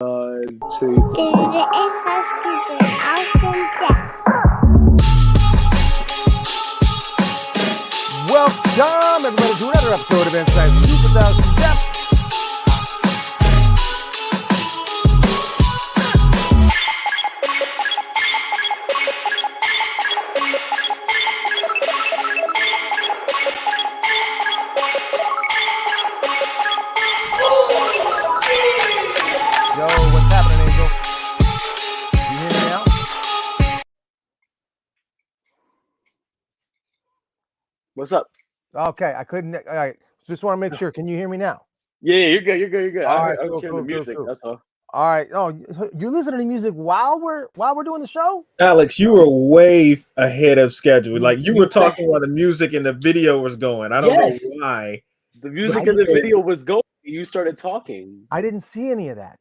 Tracy. Welcome, everybody, to another episode of Inside Scoop with Jeff. Yo, what's happening, Angel? You hear me now? What's up? Okay, I couldn't. All right, just want to make sure. Can you hear me now? Yeah, you're good. You're good. All I right, was cool, hearing the music. cool. That's all. All right. Oh, you're listening to music while we're doing the show? Alex, you were way ahead of schedule. Like you were talking while the music and the video was going. I don't know why. The music in the video was going. You started talking. I didn't see any of that.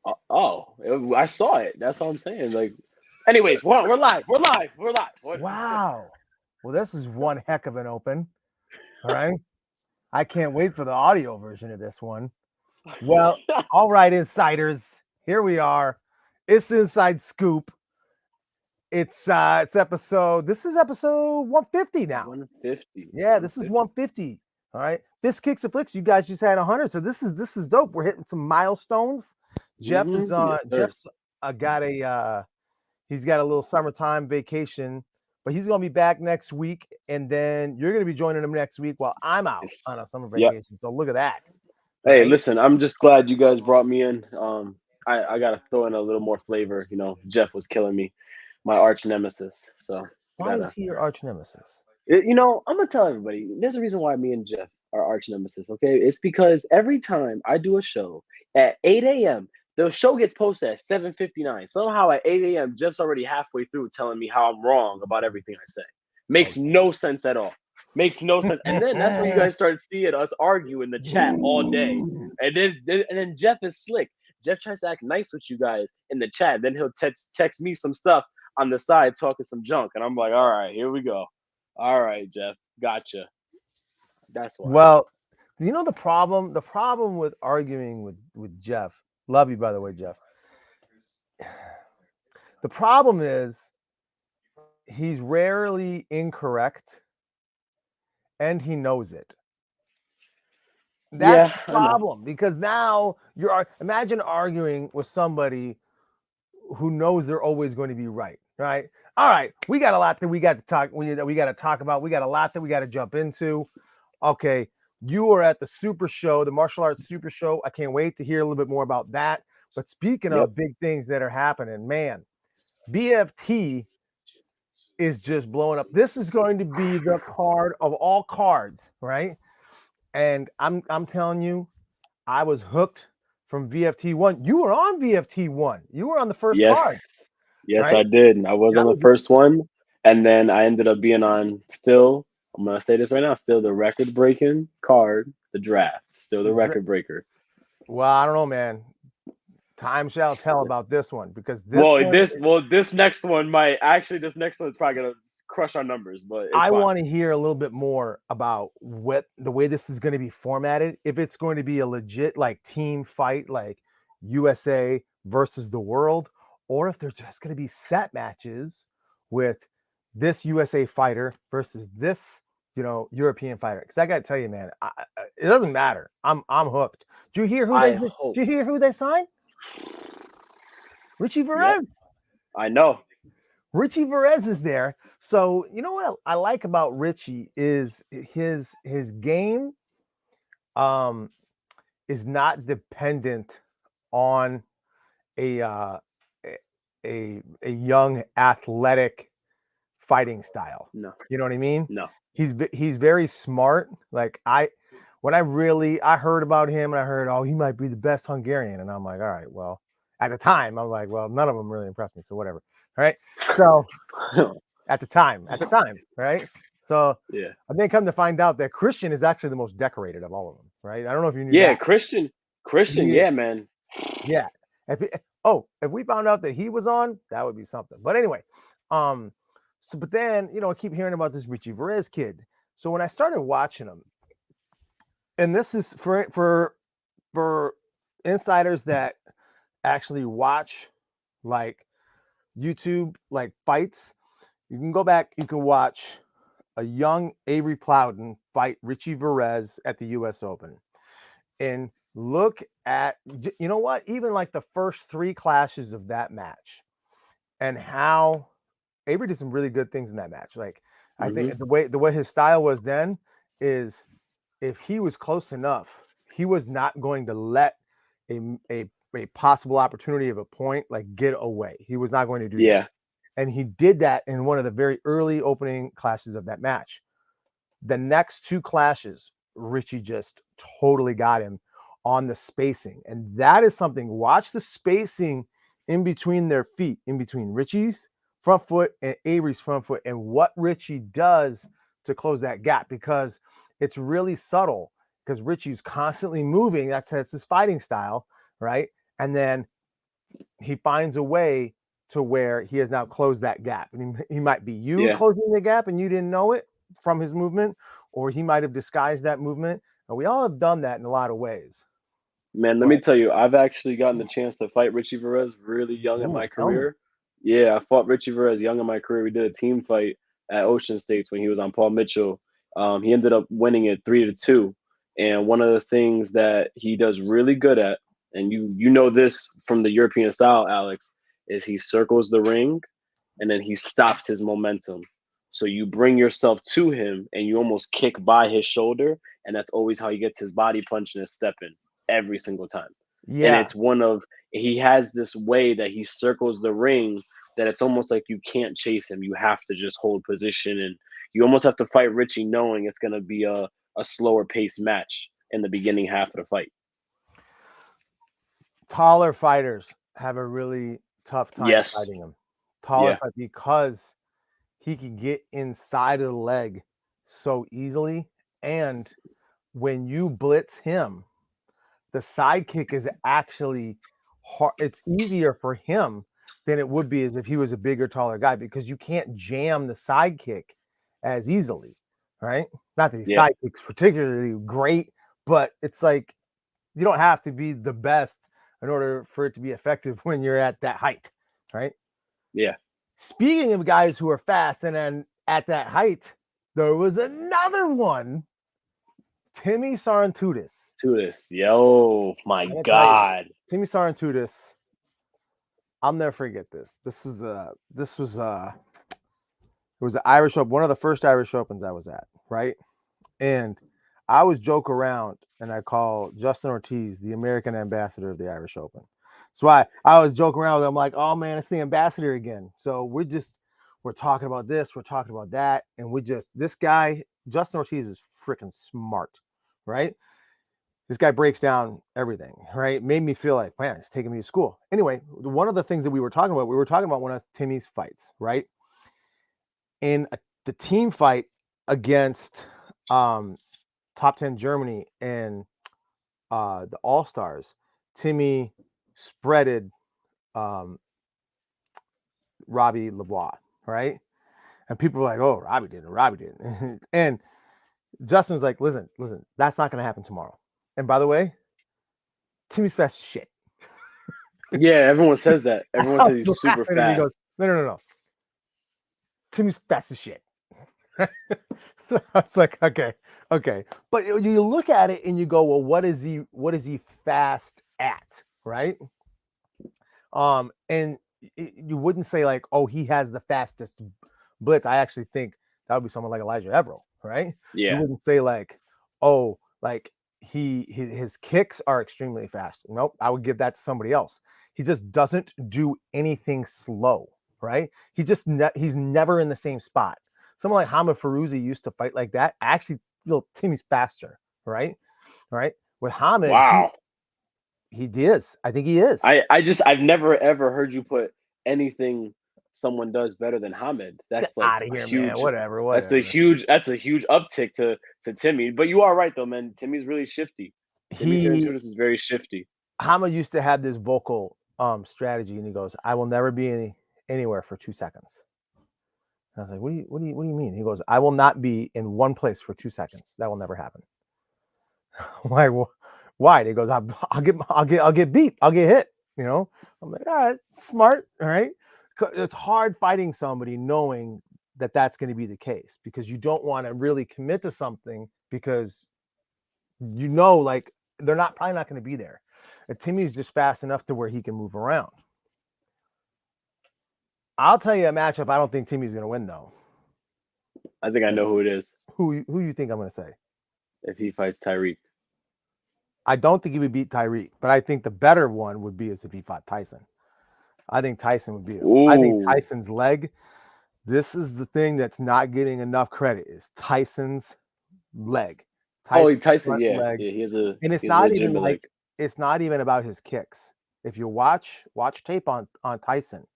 I saw it. That's what I'm saying. Like, anyways, we're live. We're live. Wow. Well, this is one heck of an open. All right. I can't wait for the audio version of this one. Well, all right, insiders. Here we are. It's the Inside Scoop. It's episode. This is episode 150 now. 150. Yeah, this is 150. All right. This Kicks and Flicks. You guys just had 100, so this is dope. We're hitting some milestones. Jeff is on. Jeff's got a he's got a little summertime vacation, but he's gonna be back next week, and then you're gonna be joining him next week while I'm out on a summer vacation. Yep. So look at that. Hey, listen, I'm just glad you guys brought me in. I gotta throw in a little more flavor. You know, Jeff was killing me, my arch nemesis. So why is he your arch nemesis? I'm gonna tell everybody. There's a reason why me and Jeff are arch nemesis. Okay, it's because every time I do a show at 8 a.m., the show gets posted at 7:59. Somehow at 8 a.m., Jeff's already halfway through telling me how I'm wrong about everything I say. Makes no sense at all. Makes no sense. And then that's when you guys started seeing us argue in the chat all day. And then Jeff is slick. Jeff tries to act nice with you guys in the chat. Then he'll text me some stuff on the side talking some junk. And I'm like, all right, here we go. All right, Jeff, gotcha. That's why. Well, you know the problem? The problem with arguing with Jeff. Love you, by the way, Jeff. The problem is he's rarely incorrect, and he knows it. That's the problem, because now imagine arguing with somebody who knows they're always going to be right. Right? All right, we got a lot that we got to talk. We got to talk about. We got a lot that we got to jump into. Okay. You are at the Super Show, the Martial Arts Super Show. I can't wait to hear a little bit more about that. But speaking of big things that are happening, man, BFT is just blowing up. This is going to be the card of all cards, right? And I'm telling you, I was hooked from VFT1. You were on VFT1. You were on the first card. Yes, right? I did. I was on the first one, and then I ended up being on still. I'm going to say this right now. Still the record-breaking card, the draft. Still the record breaker. Well, I don't know, man. Time shall tell about this one, because this next one might actually. This next one's probably going to crush our numbers, but I want to hear a little bit more about what the way this is going to be formatted. If it's going to be a legit like team fight, like USA versus the world, or if they're just going to be set matches with this USA fighter versus this, European fighter. Because I got to tell you, man, it doesn't matter. I'm hooked. Did you hear who they signed? Richie Verez. Yep. I know. Richie Verez is there. So you know what I like about Richie is his game is not dependent on a young athletic fighting style. No. You know what I mean? No. He's very smart. Like I heard about him, and I heard, he might be the best Hungarian, and I'm like, all right, well, at the time I'm like, well, none of them really impressed me, so whatever. All right. So at the time, right? So yeah. And then come to find out that Christian is actually the most decorated of all of them, right? I don't know if you knew. Yeah, that. Christian, yeah, man. Yeah. If we found out that he was on, that would be something. But anyway, but then, I keep hearing about this Richie Verez kid. So when I started watching him, and this is for insiders that actually watch like YouTube like fights, you can go back, you can watch a young Avery Plowden fight Richie Verez at the US Open. And look at, you know what, even like the first 3 clashes of that match and how Avery did some really good things in that match. Like I think the way his style was then is if he was close enough, he was not going to let a possible opportunity of a point like get away. He was not going to do that. And he did that in one of the very early opening clashes of that match. The next 2 clashes, Richie just totally got him on the spacing. And that is something, watch the spacing in between their feet, in between Richie's front foot and Avery's front foot, and what Richie does to close that gap, because it's really subtle, because Richie's constantly moving. That's his fighting style, right? And then he finds a way to where he has now closed that gap. And he might be closing the gap and you didn't know it from his movement, or he might have disguised that movement. And we all have done that in a lot of ways. Man, let me tell you, I've actually gotten the chance to fight Richie Verez really young in my career. Yeah, I fought Richie Verez young in my career. We did a team fight at Ocean States when he was on Paul Mitchell. He ended up winning it 3-2. And one of the things that he does really good at, and you know this from the European style, Alex, is he circles the ring and then he stops his momentum. So you bring yourself to him and you almost kick by his shoulder, and that's always how he gets his body punch and his step in every single time. And it's he has this way that he circles the ring that it's almost like you can't chase him. You have to just hold position, and you almost have to fight Richie knowing it's going to be a slower pace match in the beginning half of the fight. Taller fighters have a really tough time fighting him. Taller fight, because he can get inside of the leg so easily. And when you blitz him, the side kick is actually hard. It's easier for him than it would be as if he was a bigger, taller guy, because you can't jam the side kick as easily, right? Not that the side kick's particularly great, but it's like you don't have to be the best in order for it to be effective when you're at that height, right? Yeah. Speaking of guys who are fast and then at that height, there was another one. Timmy Sarantudis. Yo, my God. Timmy Sarantudis. I'll never forget this. It was an Irish Open, one of the first Irish Opens I was at, right? And I was joke around and I call Justin Ortiz the American ambassador of the Irish Open. That's why I was joking around with him, like, oh man, it's the ambassador again. So we're talking about this, we're talking about that, and this guy, Justin Ortiz, is freaking smart, right? This guy breaks down everything, right? Made me feel like, man, it's taking me to school. Anyway, one of the things that we were talking about one of Timmy's fights, right? In the team fight against Top 10 Germany and the All-Stars, Timmy spreaded Robbie Lavoie, right? And people were like, oh, Robbie didn't. And Justin was like, listen, that's not going to happen tomorrow. And by the way, Timmy's fast as shit. Yeah, everyone says that. Everyone says he's super fast. He goes, no. Timmy's fast as shit. So I was like, okay. But you look at it and you go, well, what is he fast at, right? And you wouldn't say like, oh, he has the fastest blitz. I actually think that would be someone like Elijah Everill, right? Yeah. You wouldn't say like, oh, like his kicks are extremely fast. Nope, I would give that to somebody else. He just doesn't do anything slow, right? He's never in the same spot. Someone like Hamid Farouzi used to fight like that. I actually feel Timmy's faster, right? Right? With Hamid, wow, he is. I think he is. I've never ever heard you put anything someone does better than Hamid. That's like out of here, huge, man. Whatever. That's a huge uptick to Timmy. But you are right though, man. Timmy's really shifty. Timmy Sarantudis is very shifty. Hamid used to have this vocal strategy, and he goes, "I will never be anywhere for 2 seconds." I was like, what do you mean? He goes, I will not be in one place for 2 seconds. That will never happen. I'm like, well, why? He goes, I'll get beat. I'll get hit. You know, I'm like, all right, smart. All right. It's hard fighting somebody knowing that that's going to be the case, because you don't want to really commit to something because like they're probably not going to be there. And Timmy's just fast enough to where he can move around. I'll tell you a matchup I don't think Timmy's going to win, though. I think I know who it is. Who you think I'm going to say? If he fights Tyreek. I don't think he would beat Tyreek, but I think the better one would be is if he fought Tyson. I think Tyson would beat him. I think Tyson's leg, this is the thing that's not getting enough credit, is Tyson's leg. Tyson, yeah. Leg. Yeah, he has a, and it's not even like, it's not even about his kicks. If you watch tape on Tyson,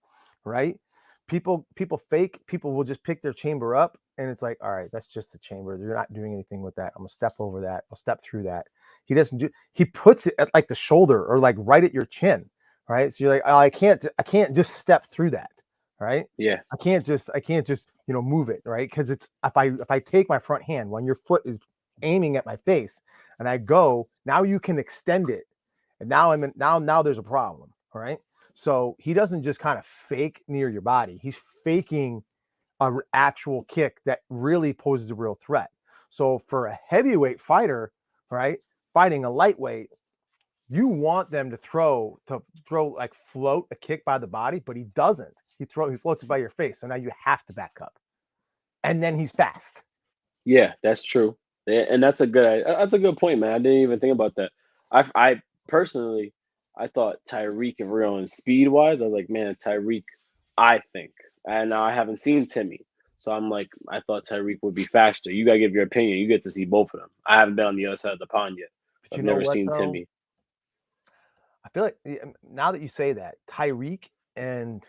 right? People will just pick their chamber up, and it's like, all right, that's just a chamber. You're not doing anything with that. I'm gonna step over that. I'll step through that. He puts it at like the shoulder or like right at your chin, right? So you're like, oh, I can't just step through that, right? Yeah. I can't just move it, right? Because it's if I take my front hand when your foot is aiming at my face and I go, now you can extend it, and now there's a problem, all right? So he doesn't just kind of fake near your body. He's faking an actual kick that really poses a real threat. So for a heavyweight fighter, right, fighting a lightweight, you want them to throw like float a kick by the body, but he doesn't. He floats it by your face. So now you have to back up. And then he's fast. Yeah, that's true. And that's a good point, man. I didn't even think about that. I personally, I thought Tyreek, if we're going speed wise, I was like, man, Tyreek, I think. And I haven't seen Timmy. So I'm like, I thought Tyreek would be faster. You gotta give your opinion. You get to see both of them. I haven't been on the other side of the pond yet. I've never seen Timmy. I feel like now that you say that, Tyreek and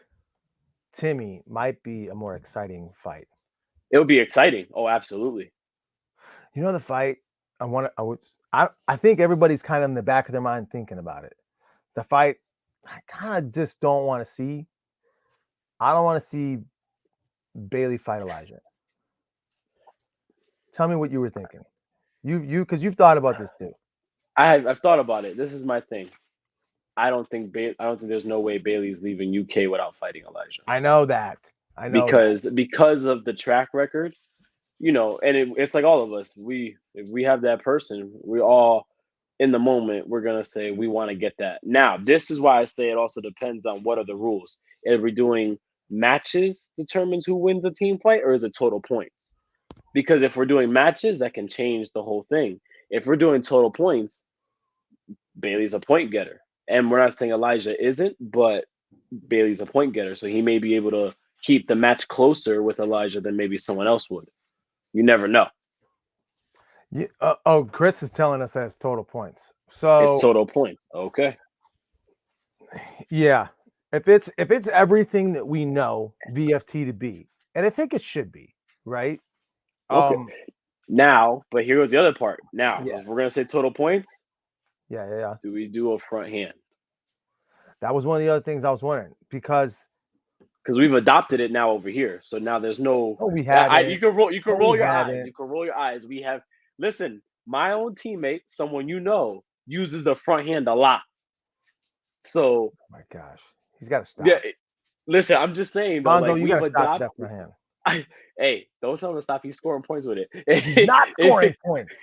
Timmy might be a more exciting fight. It would be exciting. Oh, absolutely. You know the fight I think everybody's kind of in the back of their mind thinking about it. The fight I kind of just don't want to see. I don't want to see Bailey fight Elijah. Tell me what you were thinking. Because you've thought about this too. I've thought about it. This is my thing. I don't think there's no way Bailey's leaving UK without fighting Elijah. I know that. Because of the track record, and it's like all of us. If we have that person, we all in the moment we're gonna say we want to get that. Now, this is why I say it also depends on what are the rules. If we're doing matches determines who wins a team fight, or is it total points? Because if we're doing matches, that can change the whole thing. If we're doing total points, Bailey's a point getter. And we're not saying Elijah isn't, but Bailey's a point getter. So he may be able to keep the match closer with Elijah than maybe someone else would. You never know. Chris is telling us that it's total points. So it's total points. Okay. Yeah. If it's everything that we know VFT to be, and I think it should be, right? Okay. Now, but here goes the other part. Now, if we're gonna say total points. Yeah. Do we do a front hand? That was one of the other things I was wondering, because we've adopted it now over here. So now there's no. We have. You can roll your eyes. You can roll your eyes. We have. Listen, my own teammate, someone uses the front hand a lot. So. Oh my gosh, he's got to stop. Yeah. Listen, I'm just saying. Though, Lonzo, you got to stop that front hand. Hey, don't tell him to stop. He's scoring points with it. He's not scoring points.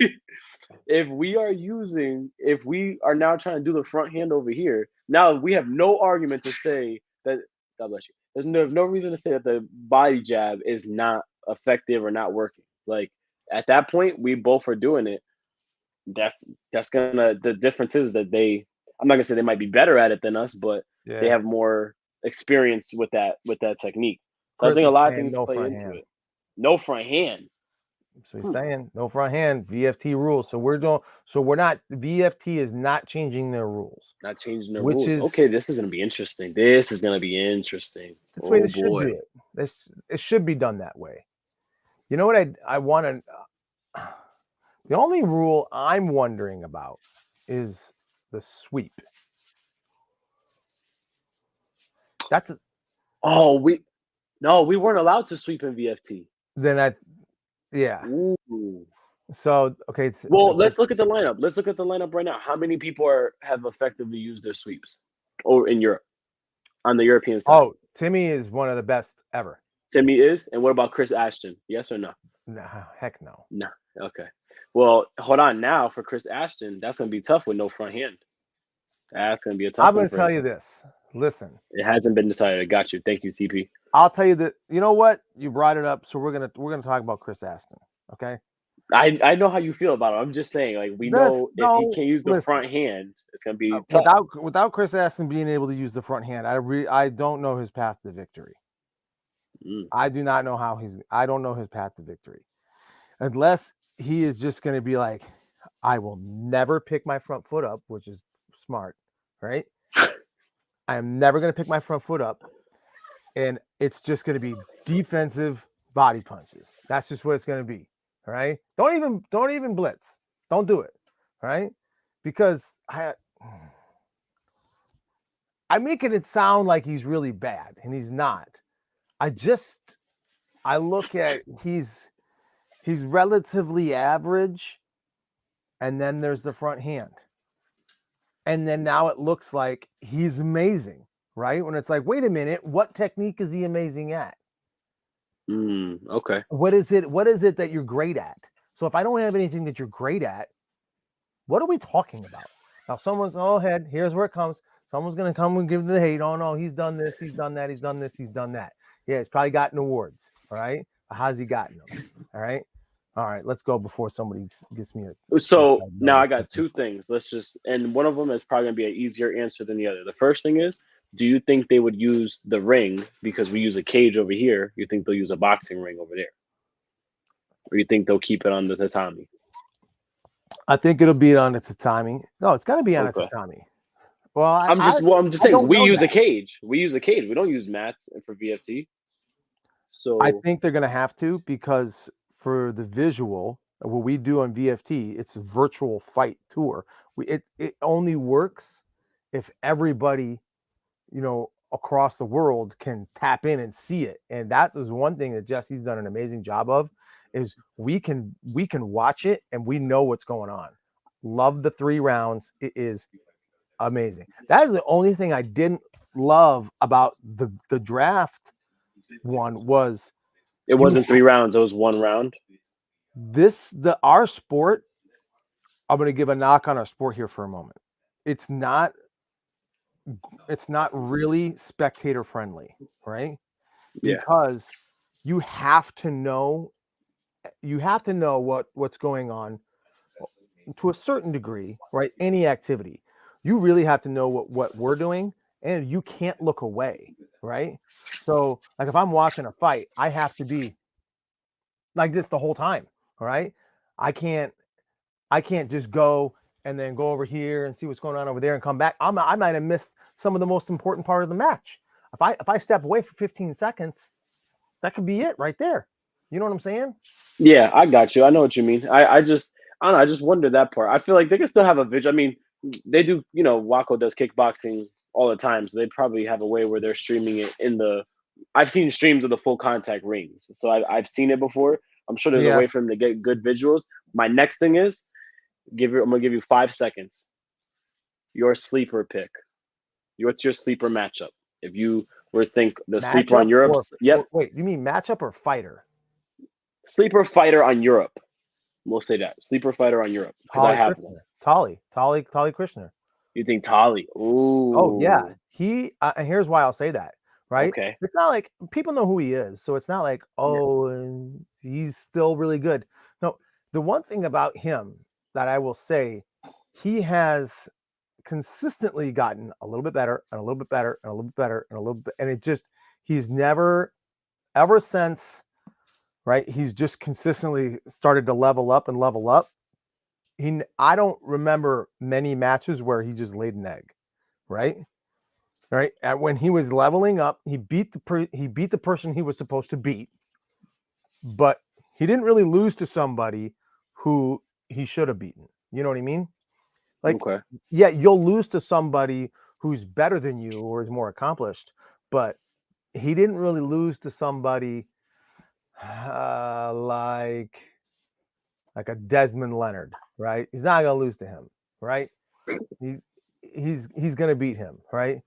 If we are now trying to do the front hand over here, now we have no argument to say that. God bless you. There's no reason to say that the body jab is not effective or not working. Like at that point, we both are doing it. That's gonna. The difference is that I'm not gonna say they might be better at it than us, but they have more experience with that technique. So I think a lot of things play into it. No front hand. So he's saying no front hand, VFT rules. So we're not, VFT is not changing their rules. Not changing their rules. Okay, this is going to be interesting. That's the way they should do it. It should be done that way. You know what I want to, the only rule I'm wondering about is the sweep. we weren't allowed to sweep in VFT. Yeah. Ooh. So okay. Well, let's look at the lineup. Let's look at the lineup right now. How many people have effectively used their sweeps? or in Europe on the European side? Oh, Timmy is one of the best ever. Timmy is, and what about Chris Ashton? Yes or no? Nah, heck no. No. Okay. Well, hold on. Now for Chris Ashton, that's gonna be tough with no front hand. That's gonna be a tough I'm one going to for tell him. you this. Listen, It hasn't been decided. I got you. Thank you, CP. I'll tell you that. You know what? You brought it up, so we're gonna talk about Chris Ashton. Okay. I know how you feel about it. I'm just saying, like, we know if he No, can't use the listen. front hand, it's gonna be tough. Without Chris Ashton being able to use the front hand, I don't know his path to victory. I do not know I don't know his path to victory. Unless he is just going to be like, I will never pick my front foot up, which is smart, right? I am never going to pick my front foot up, and it's just going to be defensive body punches. That's just what it's going to be. All right. Don't even blitz. Don't do it. All right. Because I'm making it sound like he's really bad, and he's not. I look at he's relatively average, and then there's the front hand. And then now it looks like he's amazing, right? When it's like, wait a minute, what technique is he amazing at? Okay. What is it that you're great at? So if I don't have anything that you're great at, what are we talking about? Now someone's, here's where it comes. Someone's going to come and give the hate. Oh, no, he's done this, he's done that, he's done this, he's done that. Yeah, he's probably gotten awards, all right? How's he gotten them? All right, let's go before somebody gets me a... So now I got two things. And one of them is probably going to be an easier answer than the other. The first thing is, do you think they would use the ring because we use a cage over here? You think they'll use a boxing ring over there? Or you think they'll keep it on the tatami? I think it'll be on the tatami. No, it's got to be on a tatami. Well, I'm just saying we use a cage. We use a cage. We don't use mats for VFT. So I think they're going to have to, because for the visual, what we do on VFT, it's a virtual fight tour. It only works if everybody, across the world can tap in and see it. And that is one thing that Jesse's done an amazing job of, is we can watch it and we know what's going on. Love the 3 rounds. It is amazing. That is the only thing I didn't love about the draft one was it wasn't 3 rounds, it was 1 round. Our sport, I'm going to give a knock on our sport here for a moment. It's not really spectator friendly, right? Yeah. Because you have to know what's going on to a certain degree, right? Any activity, you really have to know what we're doing, and you can't look away, right? So like if I'm watching a fight, I have to be like this the whole time. All right. I can't just go and then go over here and see what's going on over there and come back. I might have missed some of the most important part of the match. If I step away for 15 seconds, that could be it right there. You know what I'm saying? Yeah, I got you. I know what you mean. I just wonder that part. I feel like they can still have a visual. I mean, they do, Waco does kickboxing all the time, so they probably have a way where they're streaming it I've seen streams of the full contact rings. So I've seen it before. I'm sure there's a way for them to get good visuals. My next thing is I'm gonna give you 5 seconds. Your sleeper pick. What's your sleeper matchup? If you were to think the sleeper on Europe. Wait, you mean matchup or fighter? Sleeper fighter on Europe. We'll say that. Sleeper fighter on Europe. Because I have one. Tali Krishner. You think Tali? Ooh. Oh, yeah. He and here's why I'll say that. Right? Okay. It's not like people know who he is, so it's not like, he's still really good. No, the one thing about him that I will say, he has consistently gotten a little bit better and a little bit better and a little bit better and a little bit, and he's never, ever since, right? He's just consistently started to level up and level up. I don't remember many matches where he just laid an egg, right? Right. And when he was leveling up, he beat the person he was supposed to beat, but he didn't really lose to somebody who he should have beaten. You know what I mean? Like, yeah, you'll lose to somebody who's better than you or is more accomplished, but he didn't really lose to somebody like a Desmond Leonard, right? He's not gonna lose to him, right? He's gonna beat him, right?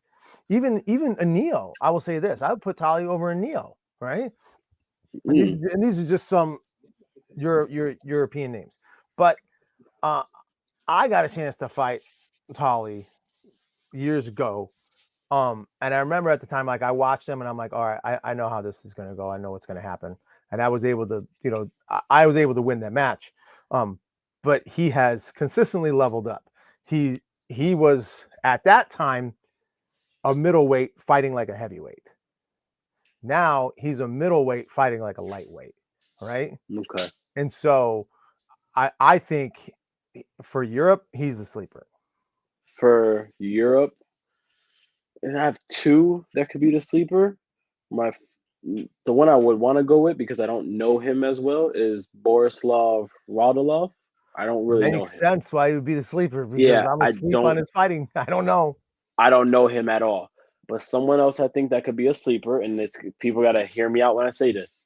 Even a Neo. I will say this: I would put Tali over a Neo, right? And these are just some your European names, but I got a chance to fight Tali years ago. And I remember at the time, like I watched him and I'm like, all right, I know how this is going to go. I know what's going to happen. And I was able to, I was able to win that match. But he has consistently leveled up. He was at that time a middleweight fighting like a heavyweight. Now he's a middleweight fighting like a lightweight. Right. Okay. And so I think for Europe, he's the sleeper. For Europe, and I have two that could be the sleeper. The one I would want to go with, because I don't know him as well, is Borislav Radulov. I don't really know him. Makes sense why he would be the sleeper, because Yeah, I'm asleep on his fighting. I don't know. I don't know him at all. But someone else I think that could be a sleeper, and it's people got to hear me out when I say this,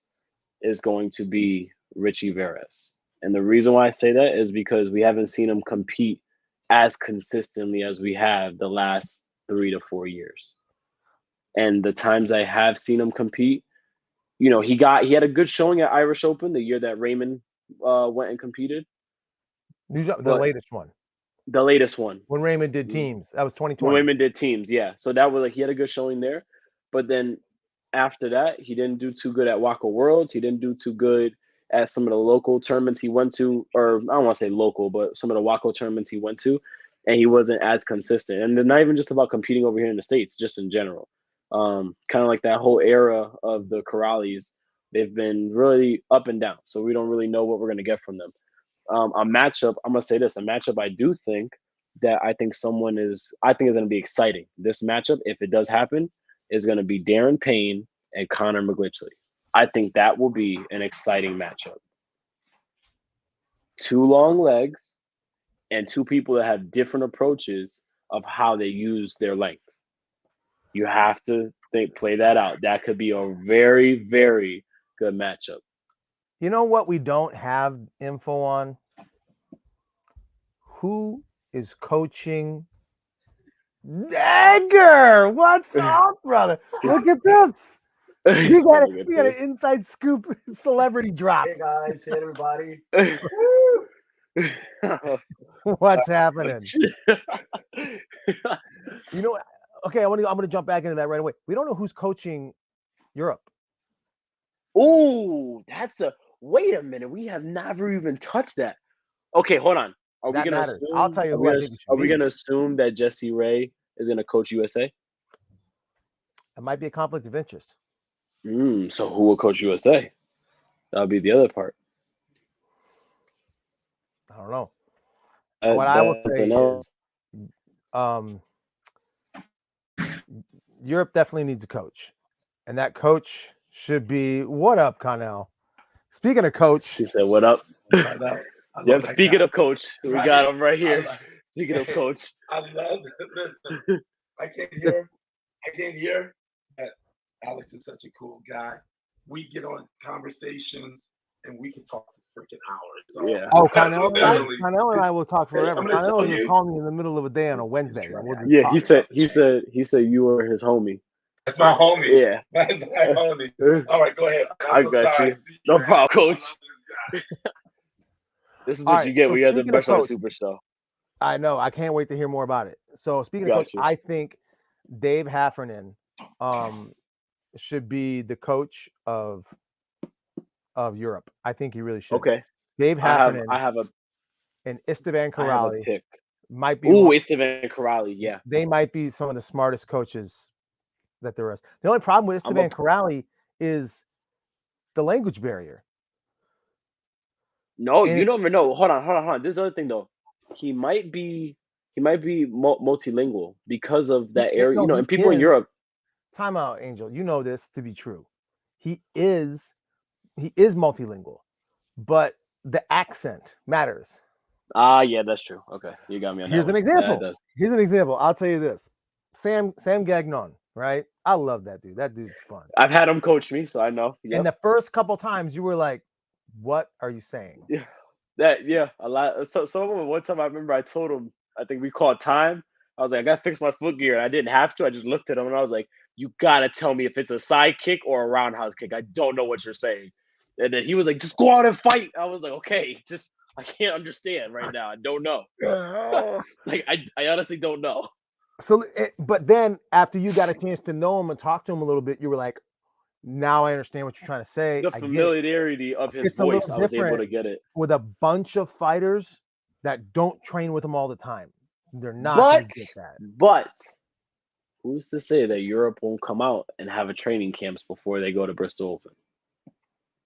is going to be Richie Veras. And the reason why I say that is because we haven't seen him compete as consistently as we have the last 3 to 4 years. And the times I have seen him compete, he had a good showing at Irish Open the year that Raymond went and competed. The latest one. The latest one. When Raymond did teams. That was 2020. When Raymond did teams, yeah. So that was he had a good showing there. But then after that, he didn't do too good at Waka Worlds. He didn't do too good at some of the local tournaments he went to, or I don't want to say local, but some of the Waka tournaments he went to, and he wasn't as consistent. And they're not even just about competing over here in the States, just in general. Kind of like that whole era of the Corrales, they've been really up and down. So we don't really know what we're going to get from them. A matchup, I'm going to say this, a matchup I do think that I think is going to be exciting. This matchup, if it does happen, is going to be Darren Payne and Connor McGlitchley. I think that will be an exciting matchup. 2 long legs and 2 people that have different approaches of how they use their length. You have to play that out. That could be a very, very good matchup. You know what we don't have info on? Who is coaching Dagger? What's up, brother? Look at this. We got an inside scoop celebrity drop. Hey guys, hey everybody. What's happening? Okay, I'm gonna jump back into that right away. We don't know who's coaching Europe. Oh, wait a minute. We have never even touched that. Okay, hold on. Are we gonna assume, I'll tell you are we gonna assume that Jesse Ray is gonna coach USA? It might be a conflict of interest. So who will coach USA? That'll be the other part. I don't know. What I will say is, Europe definitely needs a coach, and that coach should be what up, Connell. Speaking of coach, she said, "What up?" Yep. Speaking of coach, we got him right here. Speaking of coach, I love it. Listen, I came here that Alex is such a cool guy. We get on conversations and we can talk for freaking hours. So yeah. Oh, Connell and I will talk forever. Connell will call me in the middle of a day on a Wednesday. Yeah, he said you were his homie. That's my homie. Yeah. That's my homie. All right, go ahead. I got you. No problem, coach. This is what you get when you're the best on the Super Show. I know. I can't wait to hear more about it. So speaking of coach, I think Dave Heffernan should be the coach of Europe. I think he really should. Okay. Dave Heffernan. I have and Esteban Corrali pick. Might be. Ooh, Esteban Corrali. Yeah. They might be some of the smartest coaches that there is. The only problem with Esteban Corrali is the language barrier. No, you don't even know. Hold on. This other thing though, he might be multilingual because of that area. And people in Europe. Time out, Angel. You know this to be true. He is multilingual, but the accent matters. Yeah, that's true. Okay, you got me on that. Here's an example. I'll tell you this. Sam Gagnon, right? I love that dude. That dude's fun. I've had him coach me, so I know. Yep. And the first couple times you were like, what are you saying? Yeah, a lot. So one time I remember I told him, I think we called time. I was like, I gotta fix my foot gear. And I didn't have to. I just looked at him and I was like, you gotta tell me if it's a side kick or a roundhouse kick. I don't know what you're saying. And then he was like, just go out and fight. I was like, okay, just I can't understand right now. I don't know. Like I honestly don't know. So, but then after you got a chance to know him and talk to him a little bit, you were like, now I understand what you're trying to say. The I get it. familiarity of his It's a little voice, I was able different to get it. with a bunch of fighters that don't train with him all the time. They're not But going to get that. but who's to say that Europe won't come out and have a training camps before they go to Bristol Open?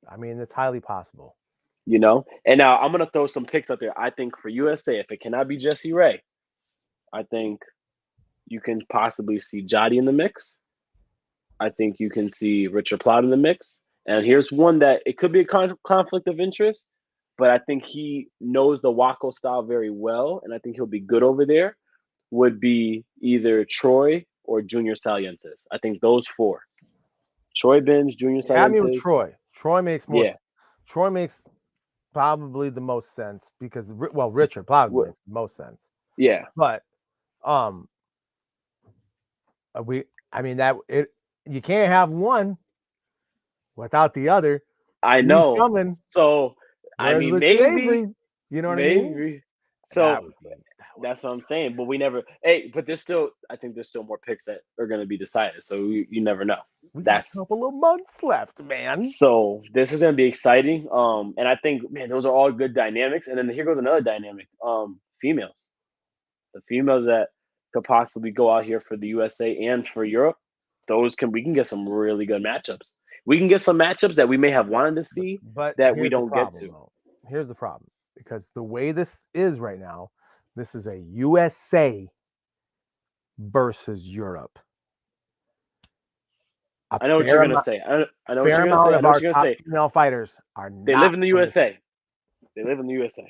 I mean, it's highly possible. You know? And now I'm gonna throw some picks out there. I think for USA, if it cannot be Jesse Ray, I think you can possibly see Jody in the mix. I think you can see Richard Plout in the mix. And here's one that it could be a conflict of interest, but I think he knows the Waco style very well, and I think he'll be good over there. Would be either Troy or Junior Salientes. I think those four. Troy Binge, Junior Have me with Salientes. Troy. Troy makes more. Yeah. Troy makes probably the most sense because, well, Richard Plout makes the most sense. Yeah. But you can't have one without the other. I He's know. coming. So I mean, maybe. You know what I mean? So that's what I'm saying. But we never. Hey, but there's still. I think there's still more picks that are going to be decided. So you never know. That's a couple of months left, man. So this is going to be exciting. And I think, man, those are all good dynamics. And then here goes another dynamic. Females, the females that could possibly go out here for the USA and for Europe. We can get some really good matchups. We can get some matchups that we may have wanted to see, but that we don't get to. Though. Here's the problem. Because the way this is right now, this is a USA versus Europe. I know what you're going to say. I know what you're going to say. I know what you're going to say. Female fighters are They live in the USA. They live in the USA.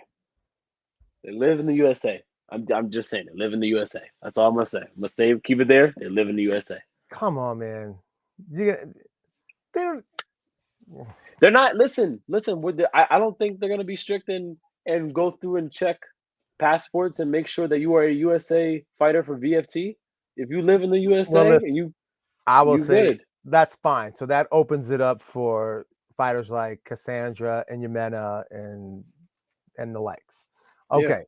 They live in the USA. I'm just saying, they live in the USA. That's all I'm going to say. I'm going to say, keep it there. They live in the USA. Come on, man. They're not. Listen. I don't think they're going to be strict and go through and check passports and make sure that you are a USA fighter for VFT. If you live in the USA I will say that's fine. So that opens it up for fighters like Cassandra and Yamena and the likes. Okay, yeah.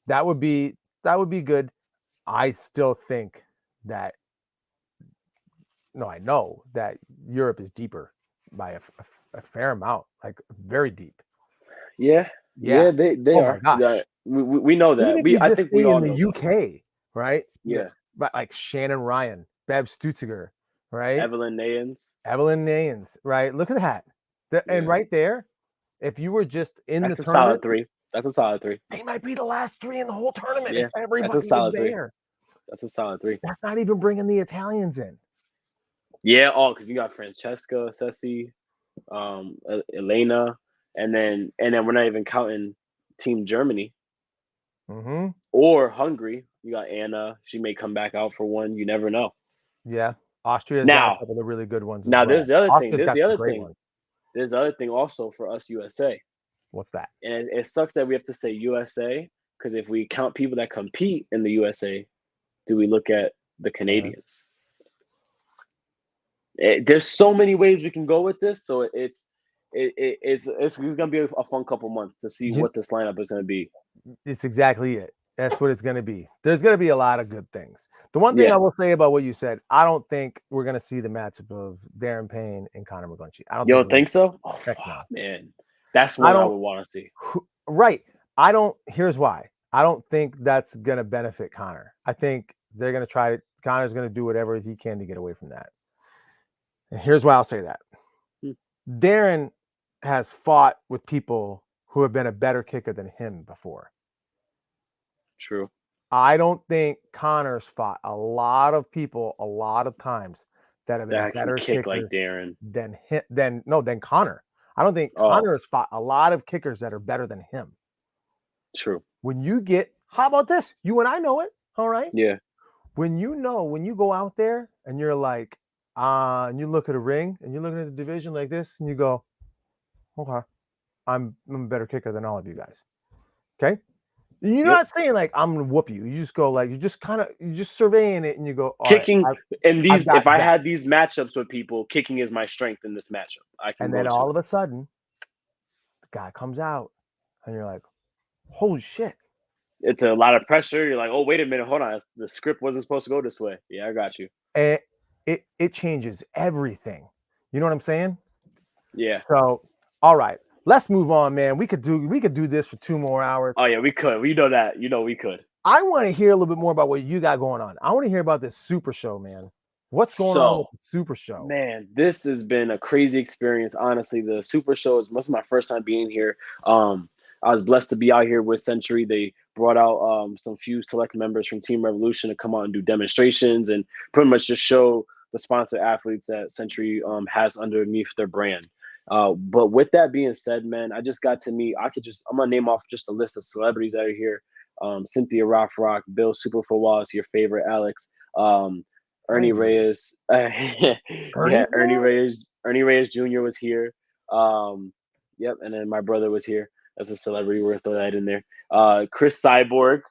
That would be good. I still think that. No, I know that Europe is deeper by a fair amount, like very deep. Yeah, they are. My gosh. We know that. I think we all in the know UK, that. Right? Yeah, but like Shannon Ryan, Bev Stutziger, right? Evelyn Nayens, right? Look at that. And right there, if you were just in the tournament, solid 3. That's a solid 3. They might be the last 3 in the whole tournament if everybody was there. That's a solid 3. That's not even bringing the Italians in. Yeah, because you got Francesca, Ceci, Elena, and then we're not even counting Team Germany or Hungary. You got Anna. She may come back out for one. You never know. Yeah, Austria's got a couple of really good ones. Now there's the other thing. There's the other thing also for us USA. What's that? And it sucks that we have to say USA because if we count people that compete in the USA, do we look at the Canadians? There's so many ways we can go with this, so it's gonna be a fun couple months to see what this lineup is gonna be. It's exactly it. That's what it's gonna be. There's gonna be a lot of good things. The one thing I will say about what you said, I don't think we're gonna see the matchup of Darren Payne and Conor McGlinchey. You don't think so? Oh, no. Man, that's what I would want to see. Right. Here's why. I don't think that's gonna benefit Conor. I think they're gonna try to. Conor's gonna do whatever he can to get away from that. And here's why I'll say that. Darren has fought with people who have been a better kicker than him before. True. I don't think Conor's fought a lot of people a lot of times that have been better kick like Darren than Conor. I don't think Conor has fought a lot of kickers that are better than him. True. How about this? You and I know it. All right. Yeah. When you go out there and you're like, and you look at a ring and you're looking at the division like this and you go, okay, I'm a better kicker than all of you guys. Okay. You're Yep. not saying like I'm gonna whoop you. You just go like you're just surveying it, and you go, all right. Kicking in I've these, got if I that. had these matchups with people, kicking is my strength in this matchup. I can And go then to all it. of a sudden, the guy comes out, and you're like, holy shit. It's a lot of pressure. You're like, oh, wait a minute, hold on. The script wasn't supposed to go this way. Yeah, I got you. And it changes everything. You know what I'm saying? Yeah. So, all right, let's move on, man. We could do this for 2 more hours. Oh yeah, we could. We know that. You know, we could. I want to hear a little bit more about what you got going on. I want to hear about this Super Show, man. What's going on with the Super Show? Man, this has been a crazy experience. Honestly, the Super Show is most of my first time being here. I was blessed to be out here with Century. They brought out some few select members from Team Revolution to come out and do demonstrations and pretty much just show the sponsored athletes that Century has underneath their brand. But with that being said, man, I just got to meet. I'm gonna name off just a list of celebrities that are here. Cynthia Rothrock, Bill Superfootball is your favorite, Alex. Ernie Reyes, yeah, Ernie Reyes Jr. was here. Yep, and then my brother was here as a celebrity. We're throw that in there. Chris Cyborg,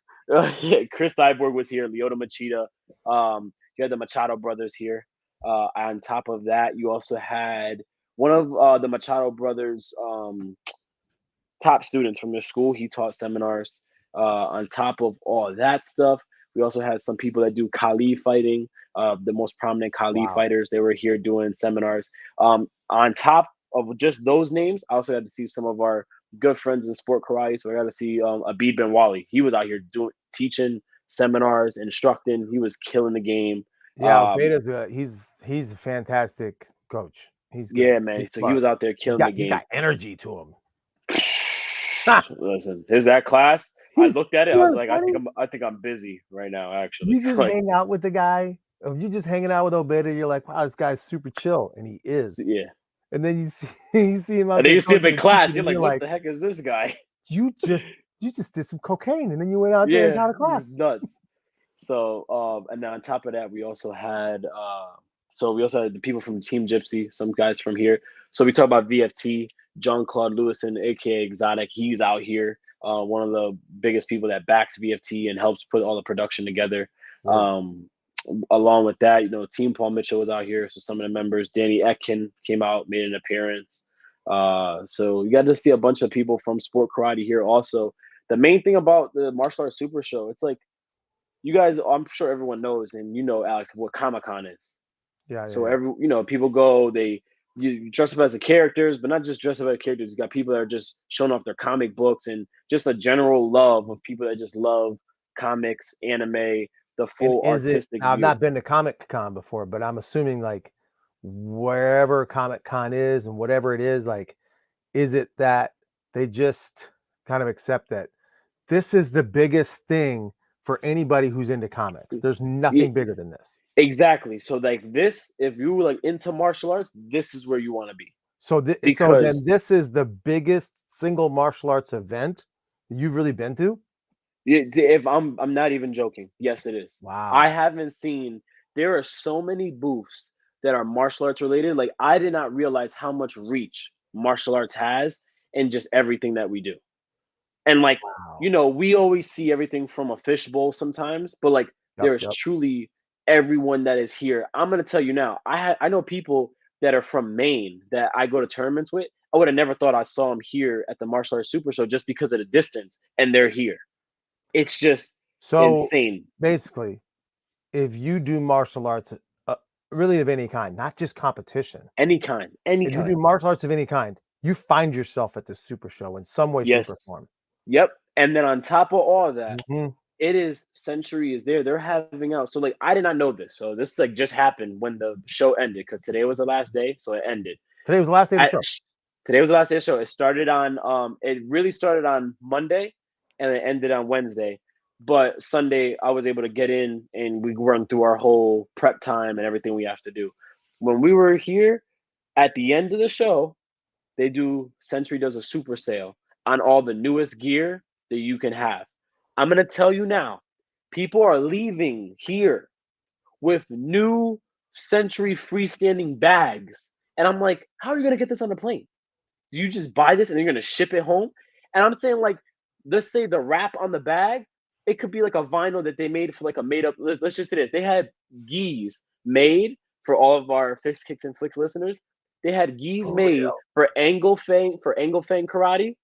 Chris Cyborg was here. Leota Machida. You had the Machado brothers here. On top of that, you also had one of the Machado brothers' top students from their school. He taught seminars. On top of all that stuff, we also had some people that do Kali fighting. The most prominent Kali fighters, they were here doing seminars. On top of just those names, I also had to see some of our good friends in sport karate. So I got to see Abid Ben Wali. He was out here teaching seminars, instructing. He was killing the game. Yeah, Beta's he's a fantastic coach. He's good. Yeah, man. He's so smart. he was out there killing the game. He got energy to him. Listen, is that class? I looked at it. I was like, I think I'm busy right now. Actually, you just hang out with the guy. If you just hanging out with Obeda, you're like, wow, this guy's super chill, and he is. Yeah. And then you see him out and there. then you see him in class. You're like, what the heck is this guy? You just did some cocaine, and then you went out there and taught a class. Nuts. So, and then on top of that, we also had the people from Team Gypsy, some guys from here. So we talk about VFT, John Claude Lewison, aka Exotic. He's out here. One of the biggest people that backs VFT and helps put all the production together. Along with that, Team Paul Mitchell was out here. So some of the members, Danny Etkin came out, made an appearance. So you got to see a bunch of people from sport karate here. Also, the main thing about the martial arts super show, it's like, you guys, I'm sure everyone knows, and Alex, what Comic-Con is. Yeah. So people go, you dress up as the characters, but not just dress up as characters. You got people that are just showing off their comic books and just a general love of people that just love comics, anime, the full artistic view. I've not been to Comic-Con before, but I'm assuming like wherever Comic-Con is and whatever it is, like, is it that they just kind of accept that this is the biggest thing for anybody who's into comics? There's nothing bigger than this. Exactly. So like this, if you were like into martial arts, this is where you want to be. So then this is the biggest single martial arts event you've really been to? If I'm not even joking. Yes, it is. Wow. I haven't seen, there are so many booths that are martial arts related. Like, I did not realize how much reach martial arts has in just everything that we do. And like, we always see everything from a fishbowl sometimes, but like there's truly everyone that is here. I'm going to tell you now, I know people that are from Maine that I go to tournaments with. I would have never thought I saw them here at the Martial Arts Super Show just because of the distance, and they're here. It's just insane. Basically, if you do martial arts, really of any kind, not just competition, any kind, if you do martial arts of any kind, you find yourself at the Super Show in some way, shape, or form. Yep. And then on top of all of that, it is Century is there. They're having out. So like, I did not know this. So this like just happened when the show ended, because today was the last day. So it ended. Today was the last day of the show. Today was the last day of the show. It started on it really started on Monday and it ended on Wednesday. But Sunday I was able to get in and we run through our whole prep time and everything we have to do. When we were here at the end of the show, Century does a super sale on all the newest gear that you can have. I'm going to tell you now, people are leaving here with new Century freestanding bags. And I'm like, how are you going to get this on the plane? Do you just buy this and you're going to ship it home? And I'm saying, like, let's say the wrap on the bag, it could be like a vinyl that they made for like a made up. Let's just say this: they had gis made for all of our Fix Kicks and Flicks listeners. They had gis For made real. for Angle Fang karate,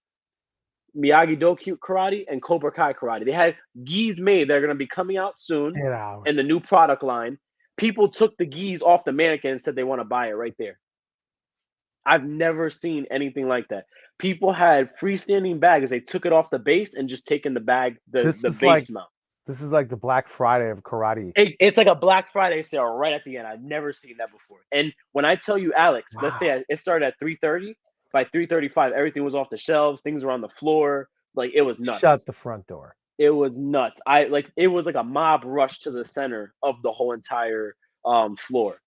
Miyagi Do karate, and Cobra Kai karate. They had gis made. They're gonna be coming out soon Get out. in the new product line. People took the gis off the mannequin and said they want to buy it right there. I've never seen anything like that. People had freestanding bags. They took it off the base and just taken the bag, the This is base like mount. this is like the Black Friday of karate. It's like a Black Friday sale right at the end. I've never seen that before. And when I tell you, Alex, let's say it started at 3:30. By 3:35, everything was off the shelves. Things were on the floor. Like it was nuts. Shut the front door. It was nuts. It was like a mob rush to the center of the whole entire floor.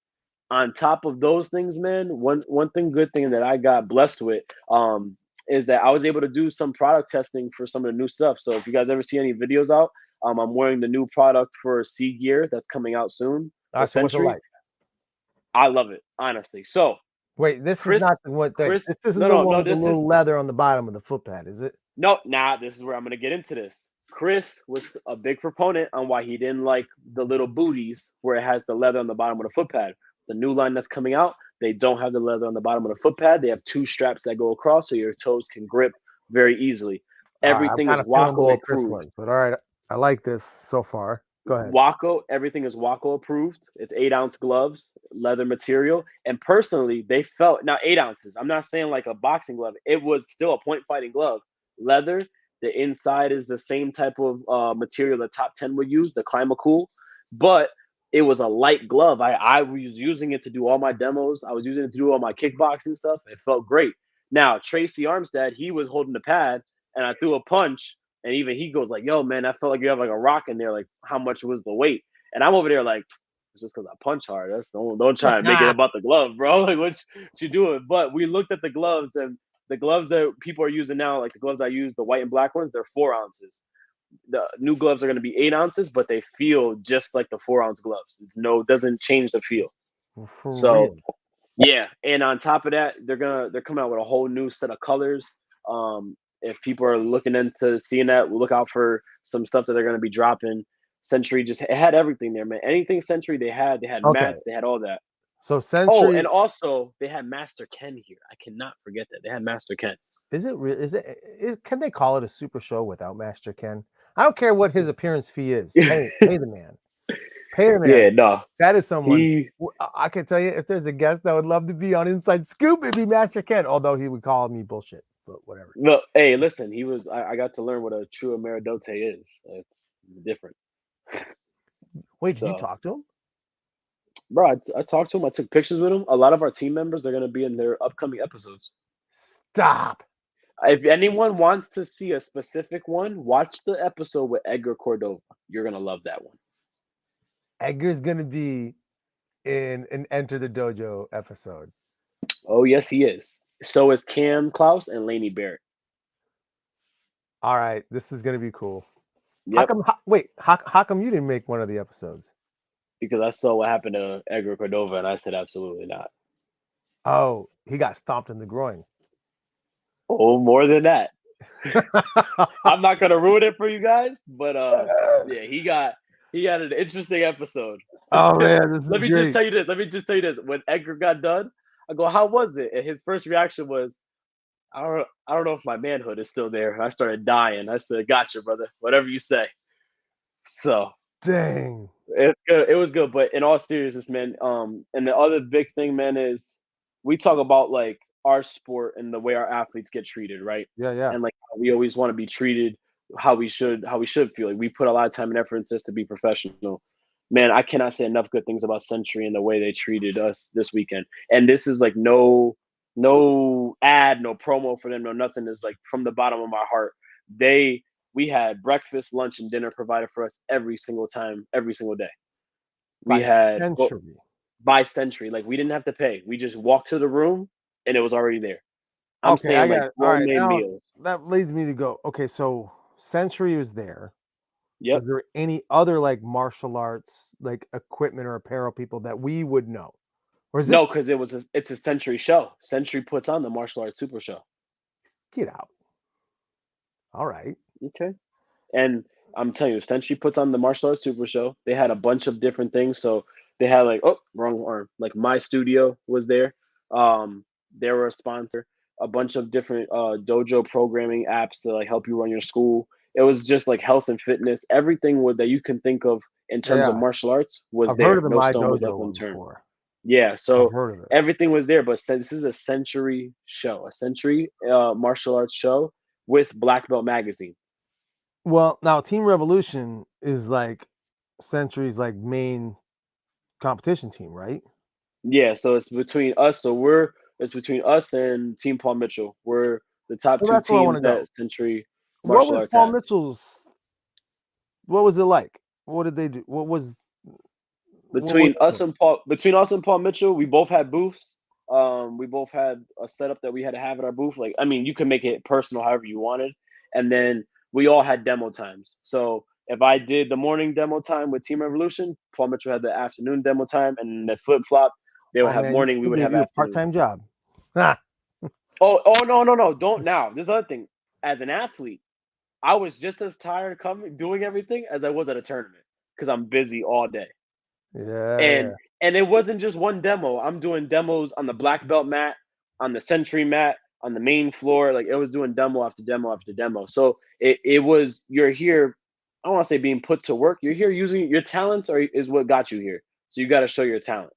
On top of those things, man, one good thing that I got blessed with is that I was able to do some product testing for some of the new stuff. So if you guys ever see any videos out, I'm wearing the new product for Sea Gear that's coming out soon. So what's it Century. like? I love it, honestly. So Wait, this Chris- is not the one thing. Chris- This isn't no, the no, one no, with the this little is- leather on the bottom of the foot pad, is it? no, this is where I'm gonna get into this. Chris was a big proponent on why he didn't like the little booties where it has the leather on the bottom of the foot pad. The new line that's coming out, they don't have the leather on the bottom of the foot pad. They have two straps that go across so your toes can grip very easily. Everything I'm is kinda feeling the Waco way Chris approved. was, but all right, I like this so far. Go ahead. Waco, everything is Waco approved. It's 8-ounce gloves, leather material. And personally, they felt now 8 ounces. I'm not saying like a boxing glove. It was still a point fighting glove. Leather. The inside is the same type of material the top 10 would use, the Climacool, but it was a light glove. I was using it to do all my demos. I was using it to do all my kickboxing stuff. It felt great. Now, Tracy Armstead, he was holding the pad, and I threw a punch, and even he goes like, yo, man, I felt like you have like a rock in there. Like, how much was the weight? And I'm over there like, it's just because I punch hard. That's don't try and make it about the glove, bro. Like, what you doing? But we looked at the gloves, and the gloves that people are using now, like the gloves I use, the white and black ones, they're 4 ounces. The new gloves are going to be 8 ounces, but they feel just like the 4-ounce gloves. Doesn't change the feel. For So, real. yeah. And on top of that, they're coming out with a whole new set of colors. If people are looking into seeing that, we'll look out for some stuff that they're going to be dropping. Century it had everything there, man. Anything Century they had mats, they had all that. So Oh, Century. and also they had Master Ken here. I cannot forget that they had Master Ken. Is it real? Can they call it a super show without Master Ken? I don't care what his appearance fee is. Pay the man. Pay the man. Yeah, no. That is someone. I can tell you, if there's a guest that would love to be on Inside Scoop, it'd be Master Ken. Although he would call me bullshit, but whatever. No, hey, listen, he was. I got to learn what a true Emeridote is. It's different. Wait, did you talk to him? Bro, I talked to him. I took pictures with him. A lot of our team members are going to be in their upcoming episodes. Stop. If anyone wants to see a specific one, watch the episode with Edgar Cordova. You're going to love that one. Edgar's going to be in an Enter the Dojo episode. Oh, yes, he is. So is Cam Klaus and Laney Barrett. All right, this is going to be cool. Yep. How come you didn't make one of the episodes? Because I saw what happened to Edgar Cordova, and I said absolutely not. Oh, he got stomped in the groin. Oh, more than that. I'm not gonna ruin it for you guys, but yeah, he got an interesting episode. Oh man, this is Let me great. just tell you this. When Edgar got done, I go, "How was it?" And his first reaction was, "I don't know if my manhood is still there." And I started dying. I said, "Gotcha, brother. Whatever you say." So dang, it's good. It was good, but in all seriousness, man. And the other big thing, man, is we talk about like our sport and the way our athletes get treated, right? Yeah. And like we always want to be treated how we should feel. Like we put a lot of time and effort into this to be professional. Man, I cannot say enough good things about Century and the way they treated us this weekend. And this is like no ad, no promo for them, no nothing. Is like from the bottom of my heart. We had breakfast, lunch, and dinner provided for us every single time, every single day. We had Century. By Century. Like we didn't have to pay. We just walked to the room and it was already there. I'm saying I like got it. All right, now, meals. that leads me to go. Okay, so Century was there. Yep. Was there any other like martial arts like equipment or apparel people that we would know? Or is this... No, because it's a Century show. Century puts on the martial arts super show. Get out. All right. Okay. And I'm telling you, Century puts on the martial arts super show. They had a bunch of different things. So they had like, oh, wrong arm. Like My Studio was there. They were a sponsor. A bunch of different dojo programming apps to like help you run your school. It was just like health and fitness. Everything that you can think of in terms of Yeah, martial arts was I've heard there. of the No My stone was Dojo left one unturned. before. Yeah, I've so heard of it. everything was there. But this is a Century show, a Century martial arts show with Black Belt Magazine. Well, now Team Revolution is like Century's like main competition team, right? Yeah, so it's between us. It's between us and Team Paul Mitchell. We're the top So two that's where I want teams to go. that Century What Martial was Arts Paul has. Mitchell's? What was it like? What did they do? What was Between us it? and Paul Mitchell, we both had booths. We both had a setup that we had to have at our booth. Like, I mean, you can make it personal however you wanted, and then we all had demo times. So if I did the morning demo time with Team Revolution, Paul Mitchell had the afternoon demo time, and the flip flop, they would Oh have man, morning, we you would gave have you a afternoon. part-time job. Ah, Oh no! Don't now. There's another thing. As an athlete, I was just as tired doing everything as I was at a tournament because I'm busy all day. yeah. And it wasn't just one demo. I'm doing demos on the black belt mat, on the Century mat, on the main floor. Like it was doing demo after demo after demo. So it was you're here. I don't want to say being put to work. You're here using your talents is what got you here. So you got to show your talent.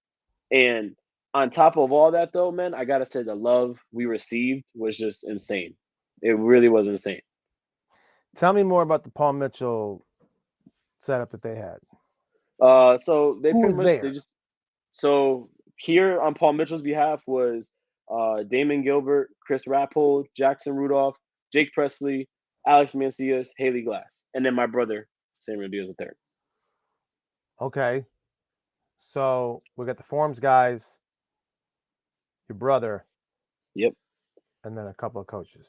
And on top of all that, though, man, I gotta say the love we received was just insane. It really was insane. Tell me more about the Paul Mitchell setup that they had. So they Who pretty was much there? so here on Paul Mitchell's behalf was Damon Gilbert, Chris Rappold, Jackson Rudolph, Jake Presley, Alex Mancias, Haley Glass, and then my brother Samuel Diaz III. Okay, so we got the forms guys, your brother, Yep. and then a couple of coaches.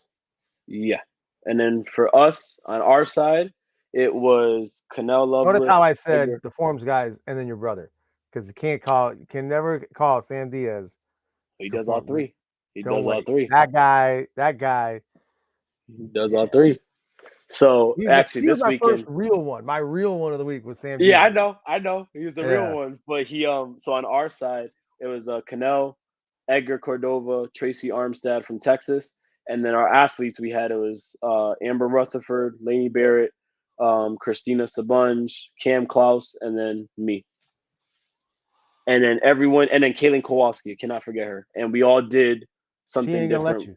Yeah. And then for us on our side, it was Canell Notice how Lovelace, I said Edgar. the forms guys and then your brother, because you can never call Sam Diaz. He the does all form- three. He Don't does all wait. three. That guy. He does all Yeah. three. So He actually, was this my first weekend, real one. My real one of the week was Sam yeah, Diaz. I know, he was the real Yeah. one. But he so on our side, it was Canell, Edgar Cordova, Tracy Armstead from Texas, and then our athletes we had it was Amber Rutherford, Lainey Barrett, Christina Sabunge, Cam Klaus, and then me. And then everyone, and then Kaylin Kowalski, cannot forget her. And we all did She something ain't gonna let different. you.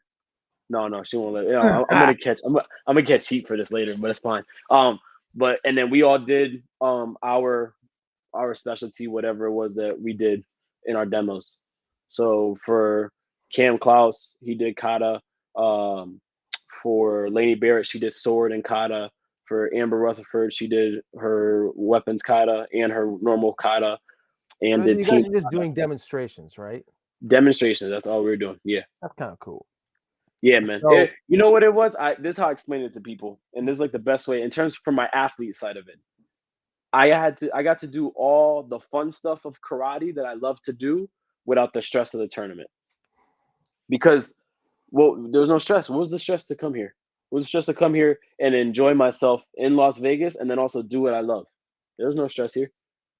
No, she won't let. You know, I'm gonna catch heat for this later, but it's fine. But and then we all did our specialty, whatever it was that we did in our demos. So for Cam Klaus, he did kata. For Lainey Barrett, she did sword and kata. For Amber Rutherford, she did her weapons kata and her normal kata, and did You team guys are just doing demonstrations, right? demonstrations. That's all we were doing. Yeah. That's kind of cool. Yeah, man. So, You know what it was? This is how I explain it to people, and this is like the best way in terms from my athlete side of it. I got to do all the fun stuff of karate that I love to do without the stress of the tournament. Because there was no stress. What was the stress to come here? What was the stress to come here and enjoy myself in Las Vegas and then also do what I love? There was no stress here.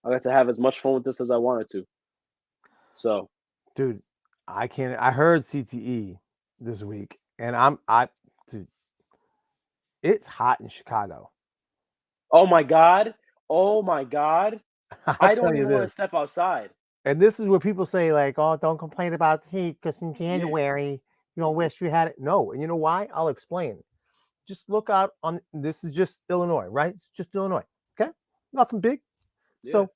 I got to have as much fun with this as I wanted to. So, dude, I heard CTE this week, and dude, it's hot in Chicago. oh my god, I'll I tell don't you even want to this. step outside. And this is where people say, like, oh, don't complain about the heat because in January, wish you had it. No. And you know why? I'll explain. Just look out on this is just Illinois, right? It's just Illinois. Okay. Nothing big. Yeah. So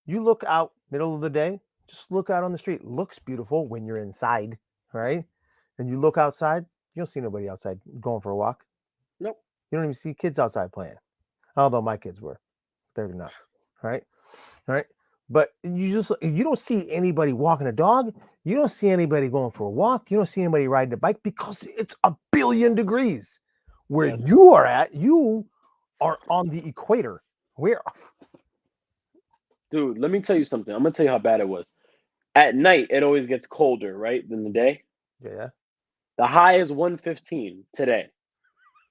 you look out middle of the day, just look out on the street. Looks beautiful when you're inside, right? And you look outside, you don't see nobody outside going for a walk. Nope. You don't even see kids outside playing. Although my kids were. They're nuts. Right? All right. But you don't see anybody walking a dog. You don't see anybody going for a walk. You don't see anybody riding a bike because it's 1 billion degrees. Where Yes. you are on the equator. Where? Dude, let me tell you something. I'm gonna tell you how bad it was. At night, it always gets colder, right, than the day. Yeah. The high is 115 today.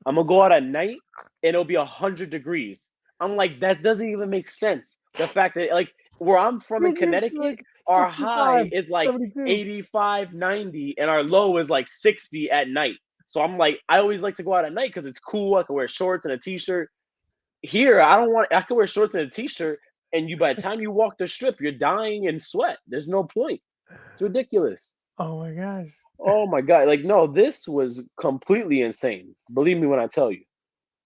I'm gonna go out at night and it'll be 100 degrees. I'm like, that doesn't even make sense. The fact that like where I'm from in You're used to, Connecticut, like, our 65, high is like 72. 85, 90, and our low is like 60 at night. So I'm like, I always like to go out at night because it's cool. I can wear shorts and a t-shirt. Here, I don't want. I can wear shorts and a t-shirt, and you by the time you walk the strip, you're dying in sweat. There's no point. It's ridiculous. Oh my gosh. Oh my god! Like no, this was completely insane. Believe me when I tell you,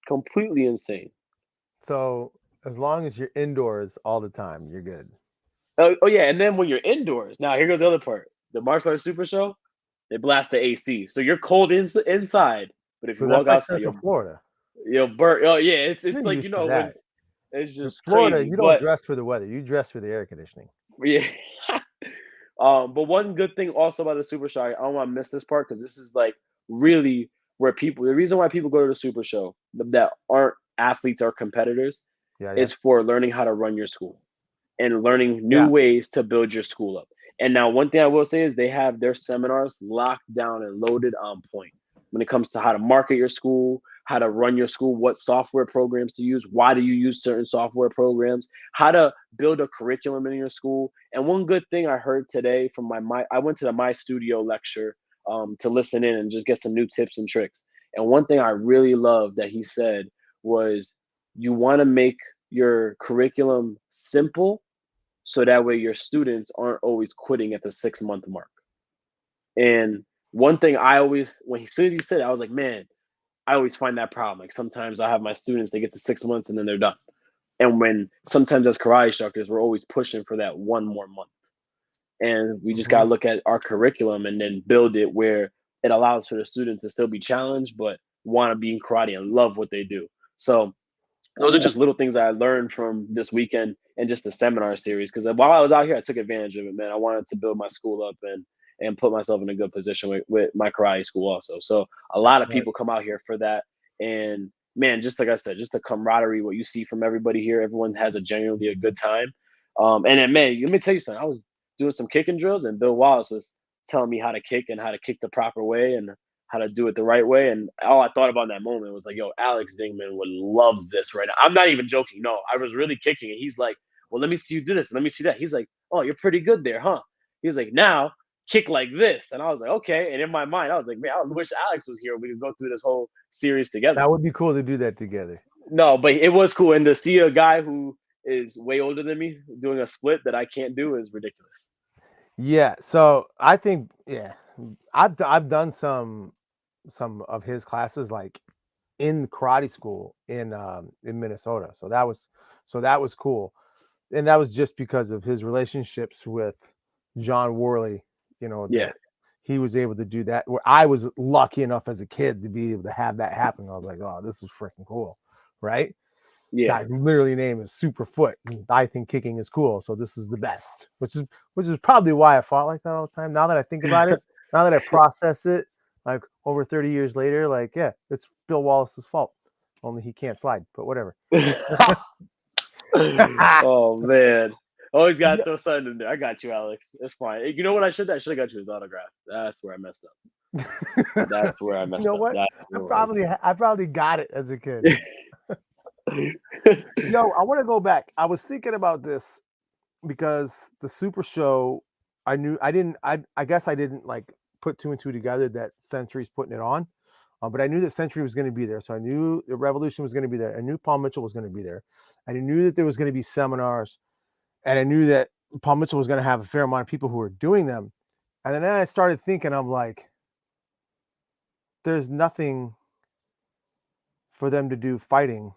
completely insane. So as long as you're indoors all the time, you're good. Oh yeah, and then when you're indoors, now here goes the other part. The Martial Arts Super Show, they blast the AC, so you're cold inside. But if So you that's walk like outside, Central Florida. you'll burn. Oh yeah, it's You're like used to when that. it's In just Florida, crazy. you don't But dress for the weather. You dress for the air conditioning. yeah. But one good thing also about the Super Show, I don't want to miss this part because this is like really where people. The reason why people go to the Super Show that aren't athletes or competitors Yeah, yeah. is for learning how to run your school and learning new Yeah. ways to build your school up. And now, one thing I will say is they have their seminars locked down and loaded on point when it comes to how to market your school, how to run your school, what software programs to use, why do you use certain software programs, how to build a curriculum in your school. And one good thing I heard today from I went to the My Studio lecture to listen in and just get some new tips and tricks. And one thing I really loved that he said was, you want to make your curriculum simple so that way your students aren't always quitting at the 6 month mark. And one thing I always, as soon as he said it, I was like, man, I always find that problem. Like sometimes I have my students, they get to 6 months and then they're done. And when sometimes as karate instructors, we're always pushing for that one more month. And we just got to look at our curriculum and then build it where it allows for the students to still be challenged, but want to be in karate and love what they do. So those are just little things I learned from this weekend and just the seminar series. Because while I was out here, I took advantage of it, man. I wanted to build my school up and put myself in a good position with my karate school also. So a lot of people come out here for that. And man, just like I said, just the camaraderie, what you see from everybody here, everyone has genuinely a good time. And then, man, let me tell you something. I was doing some kicking drills, and Bill Wallace was telling me how to kick and how to kick the proper way and how to do it the right way. And all I thought about in that moment was like, yo, Alex Dingman would love this right now. I'm not even joking. No, I was really kicking. And he's like, well, let me see you do this. Let me see that. He's like, oh, you're pretty good there, huh? He's like, now kick like this. And I was like, okay. And in my mind, I was like, man, I wish Alex was here. We could go through this whole series together. That would be cool to do that together. No, but it was cool. And to see a guy who is way older than me doing a split that I can't do is ridiculous. Yeah. So I think, yeah, I've done some of his classes like in karate school in Minnesota. So that was cool. And that was just because of his relationships with John Worley, Yeah. he was able to do that. Where I was lucky enough as a kid to be able to have that happen. I was like, oh, this is freaking cool. Right? Yeah. Guy's literally name is Superfoot. I think kicking is cool. So this is the best, which is probably why I fought like that all the time. Now that I think about it, now that I process it, like over 30 years later, like, yeah, it's Bill Wallace's fault. Only he can't slide, but whatever. Oh man. Always gotta throw something in there. I got you, Alex. It's fine. You know what I should have got you his autograph. That's where I messed up. That's where I messed You know up. what? I probably got it as a kid. Yo, I want to go back. I was thinking about this because the Super Show, I guess I didn't like put two and two together that Century's putting it on. But I knew that Century was going to be there. So I knew the Revolution was going to be there. I knew Paul Mitchell was going to be there. I knew that there was going to be seminars. And I knew that Paul Mitchell was going to have a fair amount of people who were doing them. And then I started thinking, I'm like, there's nothing for them to do fighting.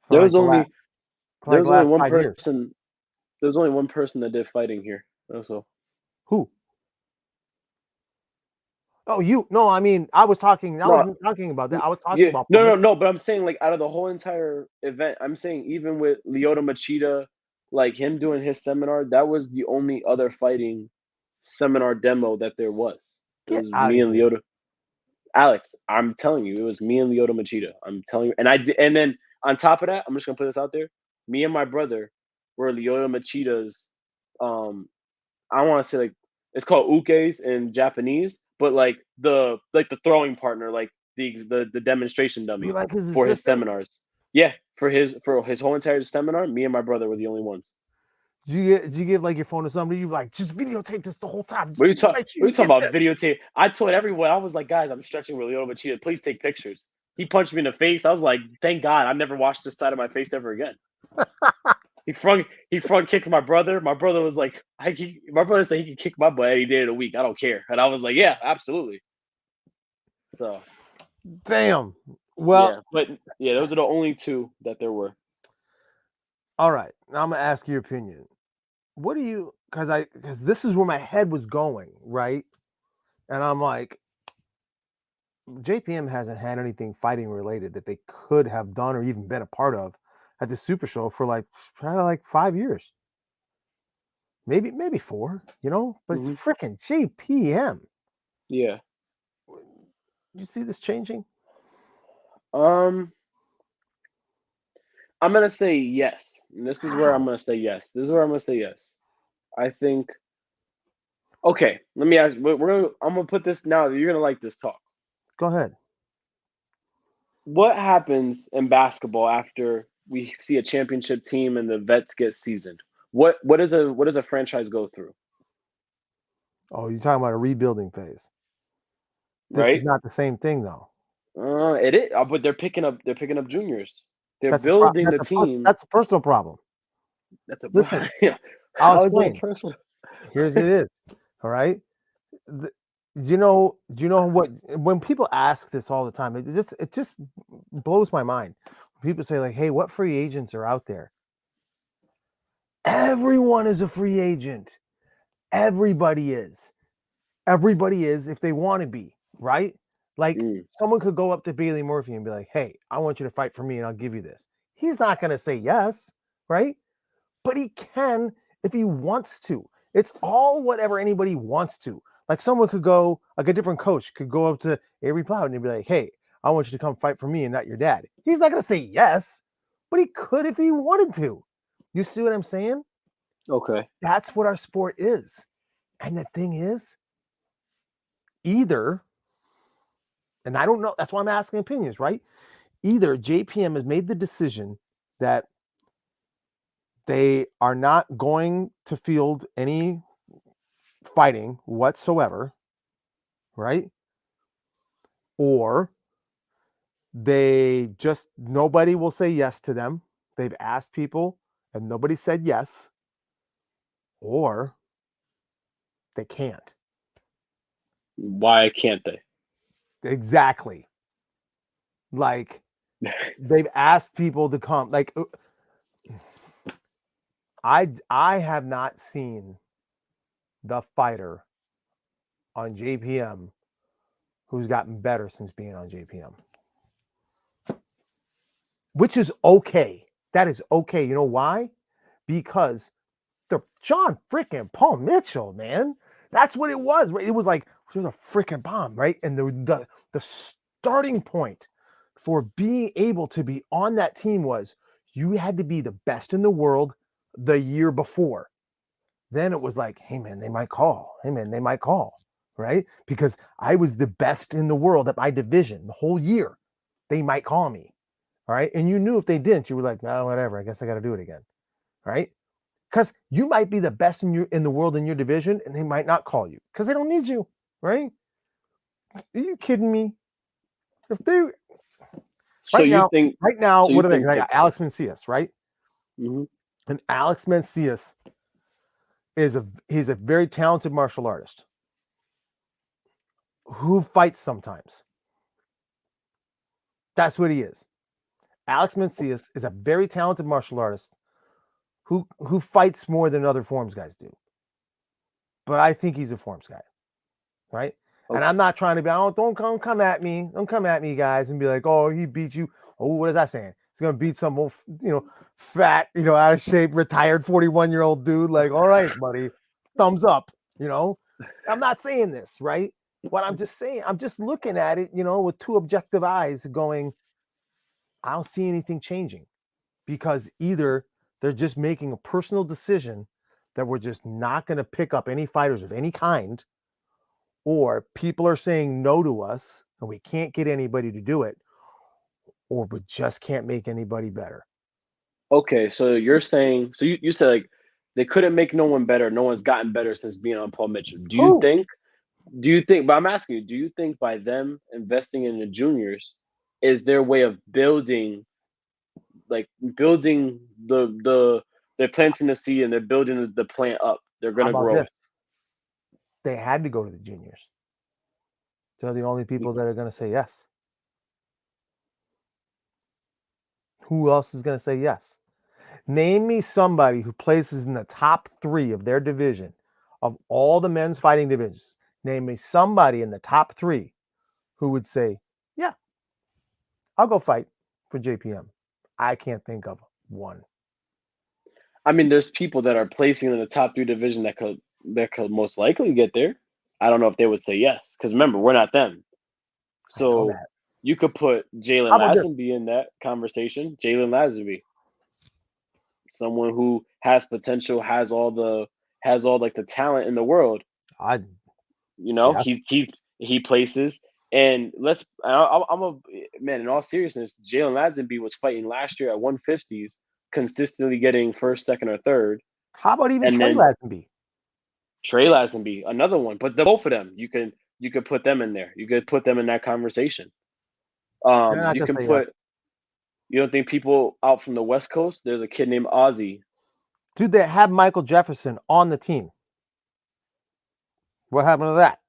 There was only one 5 years. person. There was only one person that did fighting here. Also, who? Oh, you? No, I mean, I was talking. I wasn't talking about that. I was talking about. No. But I'm saying like out of the whole entire event, I'm saying even with Lyoto Machida, like him doing his seminar, that was the only other fighting seminar demo that there was. It Get was out me of and here. Lyoto. Alex, I'm telling you, it was me and Lyoto Machida. I'm telling you, and then on top of that, I'm just gonna put this out there. Me and my brother were Lyoto Machida's. I want to say like it's called ukes in Japanese, but like the throwing partner, like the demonstration dummies like his for his assistant? seminars. Yeah, for his whole entire seminar, me and my brother were the only ones. Did you give like your phone to somebody? You like just videotape this the whole time. What are you Just make sure you talking get about videotape? I told everyone, I was like, guys, I'm stretching really over Cheetah. Please take pictures. He punched me in the face. I was like, thank God, I never washed this side of my face ever again. He front kicked my brother. My brother was like, my brother said he could kick my butt any day of the week. I don't care. And I was like, yeah, absolutely. So Damn. Well, yeah, but yeah, those are the only two that there were. all right. Now I'm gonna ask your opinion. What do you because this is where my head was going, right? And I'm like, JPM hasn't had anything fighting related that they could have done or even been a part of at the Super Show for probably like 5 years. Maybe 4, but it's freaking JPM. Yeah. You see this changing? I'm gonna say yes. And this is where I'm gonna say yes. I think. Okay, let me ask. I'm gonna put this now. You're gonna like this talk. Go ahead. What happens in basketball after we see a championship team and the vets get seasoned? What does a franchise go through? Oh, you're talking about a rebuilding phase. This Right? is not the same thing though. It is, but they're picking up juniors. They're That's building the team. That's a personal problem. That's a Listen. yeah. I'll How is that explain. personal? Here's it is. All right. Do you know what when people ask this all the time, it just blows my mind. People say like, hey, what free agents are out there? Everyone is a free agent. Everybody is if they want to be, right? Like someone could go up to Bailey Murphy and be like, hey, I want you to fight for me and I'll give you this. He's not going to say yes, right? But he can if he wants to. It's all whatever anybody wants to. Like someone could go, like a different coach could go up to Avery Plowden and be like, hey, I want you to come fight for me and not your dad. He's not going to say yes, but he could if he wanted to. You see what I'm saying? Okay. That's what our sport is. And the thing is, either, and I don't know, that's why I'm asking opinions, right? Either JPM has made the decision that they are not going to field any fighting whatsoever, right? Or nobody will say yes to them. They've asked people and nobody said yes. Or they can't. Why can't they? Exactly. Like they've asked people to come. Like I have not seen the fighter on JPM who's gotten better since being on JPM. Which is okay. That is okay. You know why? Because the John freaking Paul Mitchell, man. That's what it was. Right? It was like it was a freaking bomb, right? And the starting point for being able to be on that team was you had to be the best in the world the year before. Then it was like, hey man, they might call. Hey man, they might call, right? Because I was the best in the world at my division the whole year. They might call me. All right. And you knew if they didn't, you were like, no, whatever. I guess I got to do it again. Right. Because you might be the best in the world in your division and they might not call you because they don't need you. Right. Are you kidding me? If they right now, what are they? Like Alex Mencius, right? Mm-hmm. And Alex Mencius he's a very talented martial artist who fights sometimes. That's what he is. Alex Mencius is a very talented martial artist who fights more than other forms guys do. But I think he's a forms guy, right? Okay. And I'm not trying to be, don't come at me. Don't come at me, guys, and be like, oh, he beat you. Oh, what is that saying? He's going to beat some old, fat, out of shape, retired 41-year-old dude. Like, all right, buddy, thumbs up, I'm not saying this, right? What I'm just saying, I'm just looking at it, with two objective eyes going, I don't see anything changing because either they're just making a personal decision that we're just not going to pick up any fighters of any kind, or people are saying no to us and we can't get anybody to do it, or we just can't make anybody better. Okay, so you're saying you said like they couldn't make no one better. No one's gotten better since being on Paul Mitchell. Who? Do you think, but I'm asking you, do you think by them investing in the juniors is their way of building they're planting the seed and they're building the plant up. They're How gonna about grow this? They had to go to the juniors. They're the only people that are going to say yes. Who else is going to say yes? Name me somebody who places in the top 3 of their division, of all the men's fighting divisions. Name me somebody in the top 3 who would say, yeah, I'll go fight for JPM. I can't think of one. I mean, there's people that are placing in the top 3 division that could most likely get there. I don't know if they would say yes, because remember, we're not them. I know So that. you could put Jalen How about this? Lazenby in that conversation. Jalen Lazenby, someone who has potential, has all like the talent in the world. Yeah. He places. And I'm a man. In all seriousness, Jalen Lazenby was fighting last year at 150s, consistently getting first, second, or third. How about even And Trey then Lazenby? Trey Lazenby, another one. But both of them, you could put them in there. You could put them in that conversation. They're not You gonna can say put. yes. You don't think people out from the West Coast? There's a kid named Ozzy. Dude, they have Michael Jefferson on the team. What happened to that?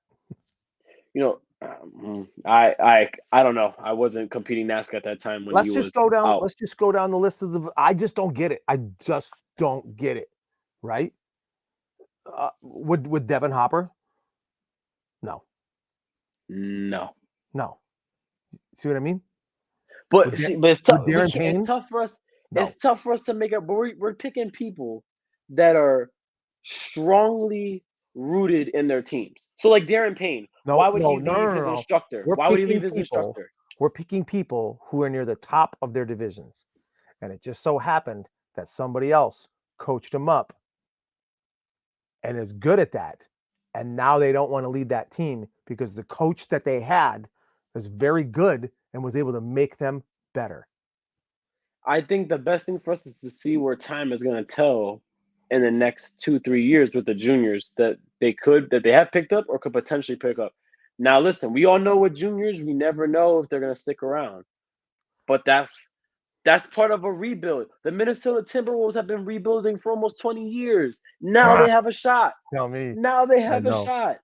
I don't know. I wasn't competing NASCAR at that time when Let's he just was go down. out. Let's just go down the list of the. I just don't get it. I just don't get it. Right? Would Devin Hopper? No. No. See what I mean? But it's tough. Darren Payne? It's tough for us. No. It's tough for us to make up. But we're picking people that are strongly rooted in their teams. So like Darren Payne, why would he leave his instructor? Why would he leave his instructor? We're picking people who are near the top of their divisions, and it just so happened that somebody else coached them up and is good at that, and now they don't want to lead that team because the coach that they had was very good and was able to make them better. I think the best thing for us is to see where time is going to tell in the next 2-3 years with the juniors that they have picked up or could potentially pick up. Now, listen, we all know with juniors, we never know if they're going to stick around, but that's part of a rebuild. The Minnesota Timberwolves have been rebuilding for almost 20 years. Now they have a shot. Tell me. Now they have a shot.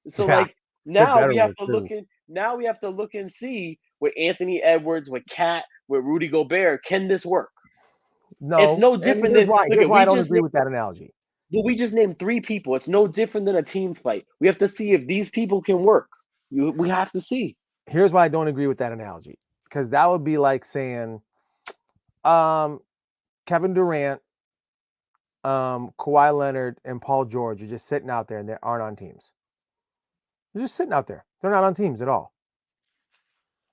So Yeah, now we have to look in. Now we have to look and see with Anthony Edwards, with Cat, with Rudy Gobert. Can this work? No, it's no different than. Here's why I don't agree with that analogy. But we just named 3 people. It's no different than a team fight. We have to see if these people can work. We have to see. Here's why I don't agree with that analogy, because that would be like saying, Kevin Durant, Kawhi Leonard, and Paul George are just sitting out there and they aren't on teams. They're just sitting out there. They're not on teams at all.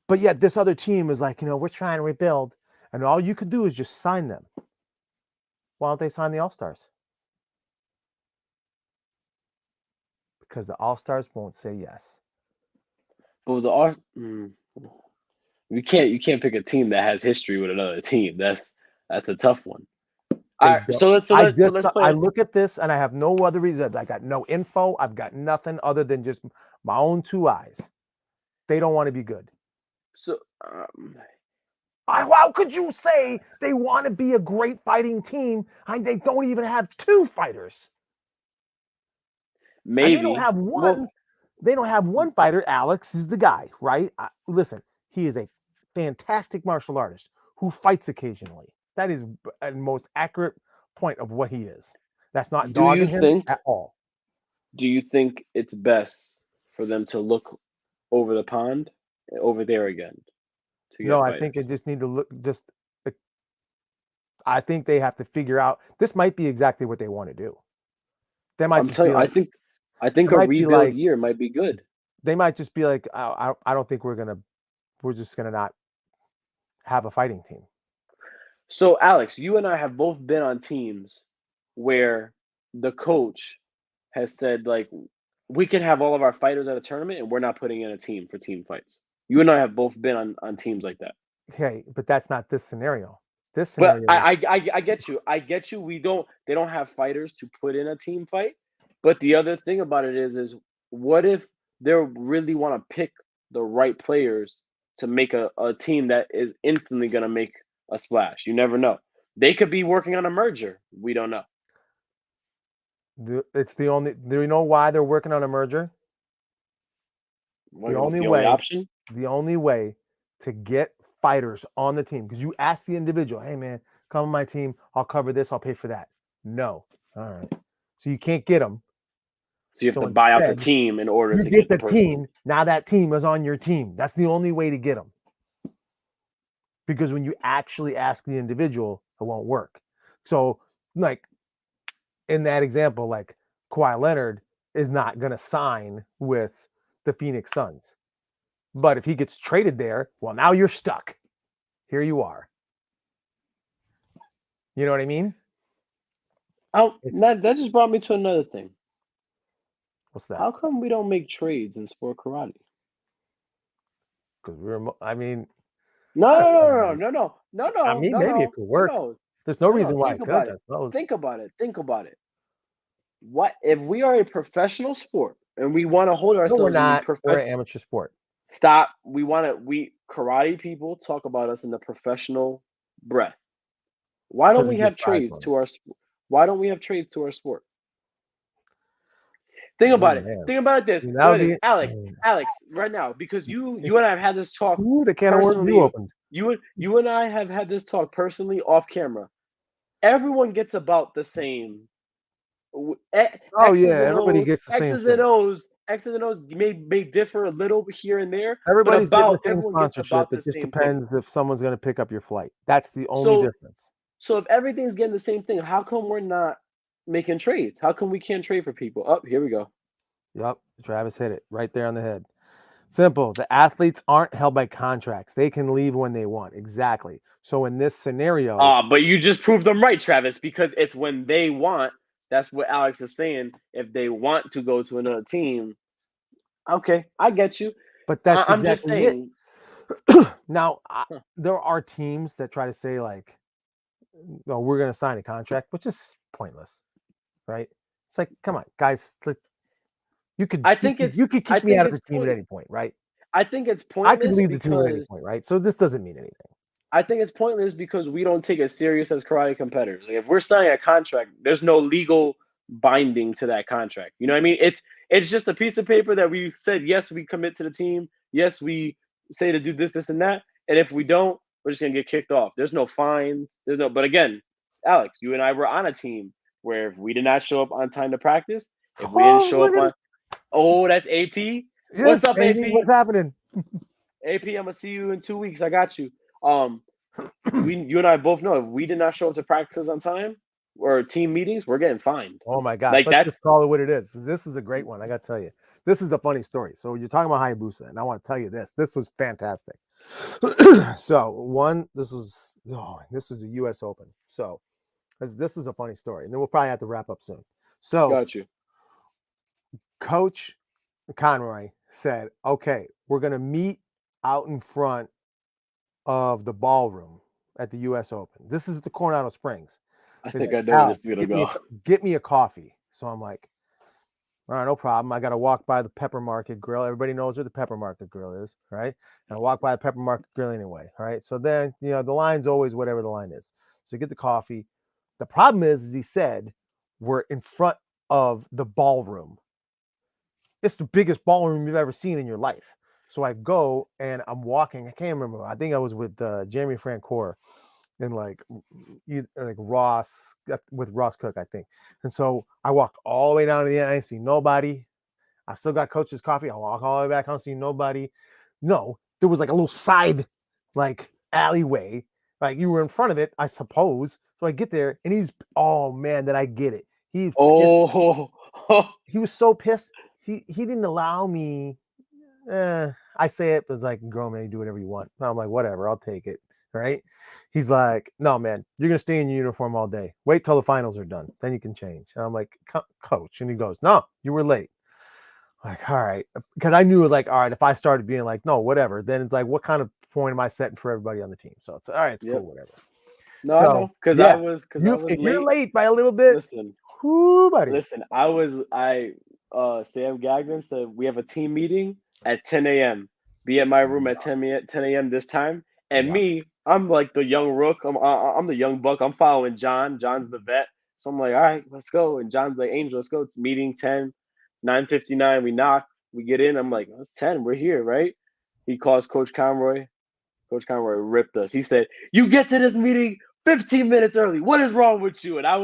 But yet this other team is like, we're trying to rebuild, and all you could do is just sign them. Why don't they sign the All-Stars? Because the All-Stars won't say yes. Well, you can't pick a team that has history with another team. That's a tough one. All right, so let's play. I look at this and I have no other reason. I got no info. I've got nothing other than just my own 2 eyes. They don't want to be good. So, how could you say they want to be a great fighting team and they don't even have 2 fighters? Maybe and they don't have one. They don't have one fighter. Alex is the guy, right? Listen, he is a fantastic martial artist who fights occasionally. That is the most accurate point of what he is. That's not dogging him at all. Do you think it's best for them to look over the pond, over there again? No, I think they just need to look. I think they have to figure out. This might be exactly what they want to do. They might. I think a rebuild year might be good. They might just be like, I don't think we're just gonna not have a fighting team. So, Alex, you and I have both been on teams where the coach has said, like, we can have all of our fighters at a tournament and we're not putting in a team for team fights. You and I have both been on teams like that. Okay, but that's not this scenario. This But scenario is I get you. I get you. They don't have fighters to put in a team fight. But the other thing about it is what if they really want to pick the right players to make a team that is instantly gonna make a splash? You never know. They could be working on a merger. We don't know. it's the only. Do you know why they're working on a merger? What, The 'cause it's only the only way. option. The only way to get fighters on the team, because you ask the individual, hey man, come on my team, I'll cover this, I'll pay for that. No. All right. So you can't get them. So you have So to buy out the instead, team in order you to get get the the person. team. Now that team is on your team. That's the only way to get them. Because when you actually ask the individual, it won't work. So, like in that example, like Kawhi Leonard is not going to sign with the Phoenix Suns. But if he gets traded there, well, now you're stuck. Here you are. You know what I mean? Oh, that just brought me to another thing. What's that? How come we don't make trades in sport karate? Because I mean, No. I mean, maybe it could work. No. There's no reason why it Think couldn't, about I it. suppose. Think about it. What if we are a professional sport and we want to hold No, ourselves we're in the not. We're an amateur sport. Stop. We karate people talk about us in the professional breath. Why don't Because we we get have prize trades money. to our why don't we have trades to our sport? Think Oh, about it. man. Think about this. See, that would be Alex, right now, because you and I have had this talk Ooh, the can of worms you personally. opened. You and I have had this talk personally off camera. Everyone gets about the same. Oh X's yeah, and everybody O's, gets the same X's thing. and O's, X's and O's may differ a little here and there. Everybody's but getting the same everyone gets sponsorship. about It the just same thing. depends if someone's going to pick up your flight. That's the only difference. So if everything's getting the same thing, how come we're not making trades? How come we can't trade for people? Oh, here we go. Yep, Travis hit it right there on the head. Simple. The athletes aren't held by contracts. They can leave when they want. Exactly. So in this scenario, But you just proved them right, Travis, because it's when they want. That's what Alex is saying. If they want to go to another team, okay, I get you. but that's I'm just exactly saying. it. Now, there are teams that try to say like, "No, we're going to sign a contract," which is pointless, right? It's like, come on, guys. You could kick me out of the team at any point, right? I think it's I could pointless leave the team at any because point, right? So this doesn't mean anything. I think it's pointless because we don't take it serious as karate competitors. Like if we're signing a contract, there's no legal binding to that contract. You know what I mean? It's just a piece of paper that we said yes, we commit to the team. Yes, we say to do this, this, and that. And if we don't, we're just gonna get kicked off. There's no fines. But again, Alex, you and I were on a team where if we did not show up on time to practice, if we didn't show up on, that's AP. Yes, what's up, AP? What's happening? AP, I'm gonna see you in 2 weeks. I got you. You and I both know if we did not show up to practices on time or team meetings, we're getting fined. Oh my gosh! Like Let's just call it what it is. This is a great one. I got to tell you, this is a funny story. So you're talking about Hayabusa, and I want to tell you this. This was fantastic. So this was a U.S. Open. So this is a funny story, and then we'll probably have to wrap up soon. So got you. Coach Conroy said, "Okay, we're gonna meet out in front of the ballroom at the U.S. Open. This is at the Coronado Springs. I think I know where this is gonna go. Get me a coffee." So I'm like, all right, no problem. I got to walk by the Pepper Market Grill. Everybody knows where the Pepper Market Grill is, right? And I walk by the Pepper Market Grill anyway, all right? So then, the line's always whatever the line is. So you get the coffee. The problem is he said, we're in front of the ballroom. It's the biggest ballroom you've ever seen in your life. So I go and I'm walking. I can't remember. I think I was with Jeremy Francoeur and like Ross, with Ross Cook, I think. And so I walked all the way down to the end. I didn't see nobody. I still got Coach's coffee. I walk all the way back. I don't see nobody. No, there was like a little side like alleyway. Like you were in front of it, I suppose. So I get there and oh man, did I get it. He was so pissed. He didn't allow me. I say it, but it's like, grown man, you do whatever you want. I'm like, whatever, I'll take it. Right? He's like, no, man, you're gonna stay in your uniform all day. Wait till the finals are done, then you can change. And I'm like, Coach, and he goes, no, you were late. Like, all right, because I knew like, all right, if I started being like, no, whatever, then it's like, what kind of point am I setting for everybody on the team? So it's all right, it's Yep. cool, whatever. No, I So know, because yeah, I was if you're late. late by a little bit, Listen, whoo, buddy. listen. Sam Gagnon said we have a team meeting at 10 a.m. Be at my room at 10 a.m. this time. And Yeah. me, I'm like the young rook. I'm the young buck. I'm following John. John's the vet. So I'm like, all right, let's go. And John's like, Angel, let's go. It's meeting 10, 9:59. We knock. We get in. I'm like, it's 10. We're here, right? He calls Coach Conroy. Coach Conroy ripped us. He said, "You get to this meeting 15 minutes early. What is wrong with you?" And I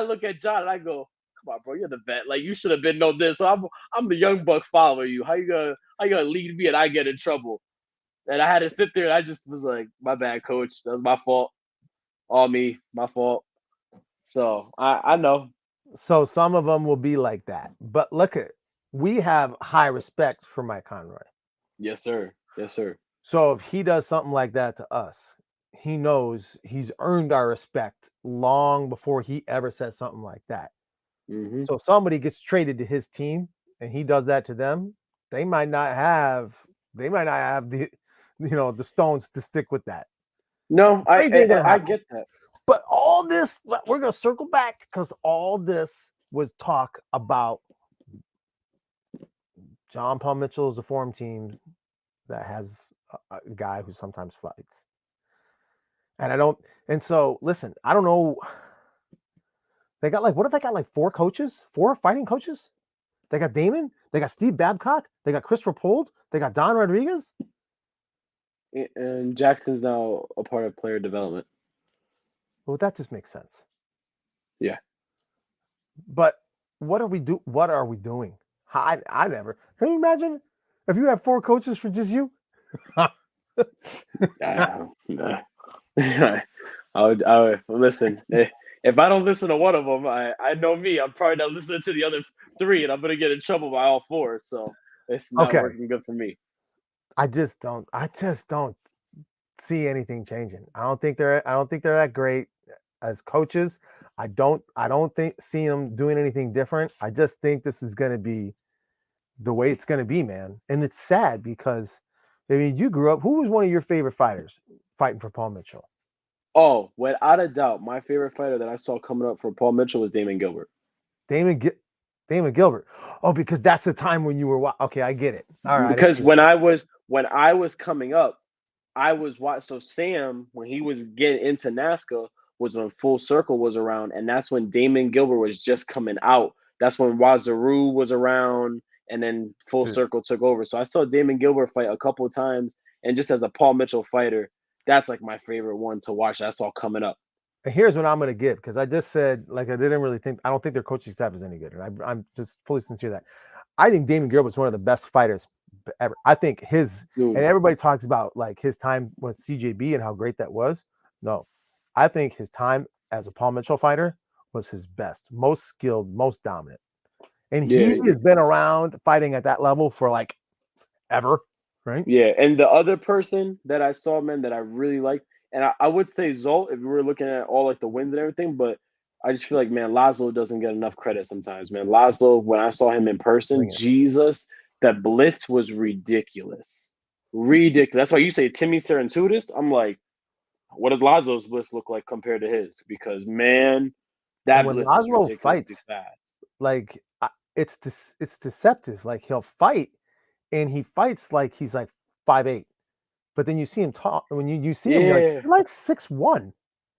look at John and I go, "Come on, bro, you're the vet. Like you should have been know this. So I'm the young buck following you. How you gonna lead me and I get in trouble?" And I had to sit there and I just was like, "My bad, coach. That was my fault. All me, my fault." So I know. So some of them will be like that, but look at we have high respect for Mike Conroy. Yes, sir. Yes, sir. So if he does something like that to us, he knows he's earned our respect long before he ever says something like that. Mm-hmm. So if somebody gets traded to his team and he does that to them, they might not have the the stones to stick with that. No, Crazy ain't gonna I happen. get that. But all this, we're gonna circle back because all this was talk about John Paul Mitchell is a form team that has a guy who sometimes fights. And so listen, I don't know. They got what if they got like 4 fighting coaches? They got Damon, they got Steve Babcock, they got Chris Rapold, they got Don Rodriguez. And Jackson's now a part of player development. Well, that just makes sense. Yeah. But what are we doing? I never. Can you imagine if you have 4 coaches for just you? I would listen. If I don't listen to one of them, I know me. I'm probably not listening to the other 3, and I'm gonna get in trouble by all 4. So it's not working good for me. I just don't see anything changing. I don't think they're that great as coaches. I don't see them doing anything different. I just think this is going to be the way it's going to be, man. And it's sad because I mean, you grew up. Who was one of your favorite fighters fighting for Paul Mitchell? Oh, without a doubt, my favorite fighter that I saw coming up for Paul Mitchell was Damon Gilbert. Damon Gilbert. Oh, because that's the time when you were okay. I get it. All right. Because when I was coming up, I was watching. So Sam, when he was getting into NASCAR, was when Full Circle was around, and that's when Damon Gilbert was just coming out. That's when Wazaru was around, and then Full Circle took over. So I saw Damon Gilbert fight a couple of times, and just as a Paul Mitchell fighter, that's like my favorite one to watch. I saw coming up. And here's what I'm going to give, because I just said, I don't think their coaching staff is any good. And I'm just fully sincere that I think Damon Gilbert's one of the best fighters ever. I think and everybody talks about his time with CJB and how great that was. No, I think his time as a Paul Mitchell fighter was his best, most skilled, most dominant. And he has been around fighting at that level for ever, right? Yeah. And the other person that I saw, man, that I really liked, and I would say Zolt if we were looking at all the wins and everything, but I just feel like, man, Laszlo doesn't get enough credit sometimes, man. Laszlo, when I saw him in person, Jesus, that blitz was ridiculous. Ridiculous. That's why you say Timmy Serentudis. I'm like, what does Laszlo's blitz look like compared to his? Because, man, that when blitz Laszlo was fights, fast. It's deceptive. He'll fight, and he fights like he's 5'8". But then you see him talk when you see him, you're 6'1".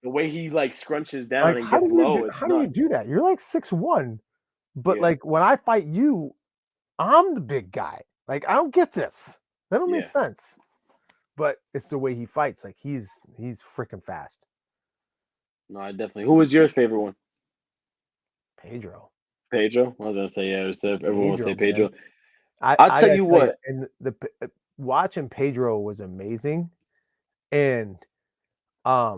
The way he scrunches down and how gets low. How do you do that? You're 6'1", but when I fight you, I'm the big guy. I don't get this. That don't make sense. But it's the way he fights. He's freaking fast. No, I definitely. Who was your favorite one? Pedro. I was gonna say everyone would say Pedro. Man. I'll tell you what. And watching Pedro was amazing, and I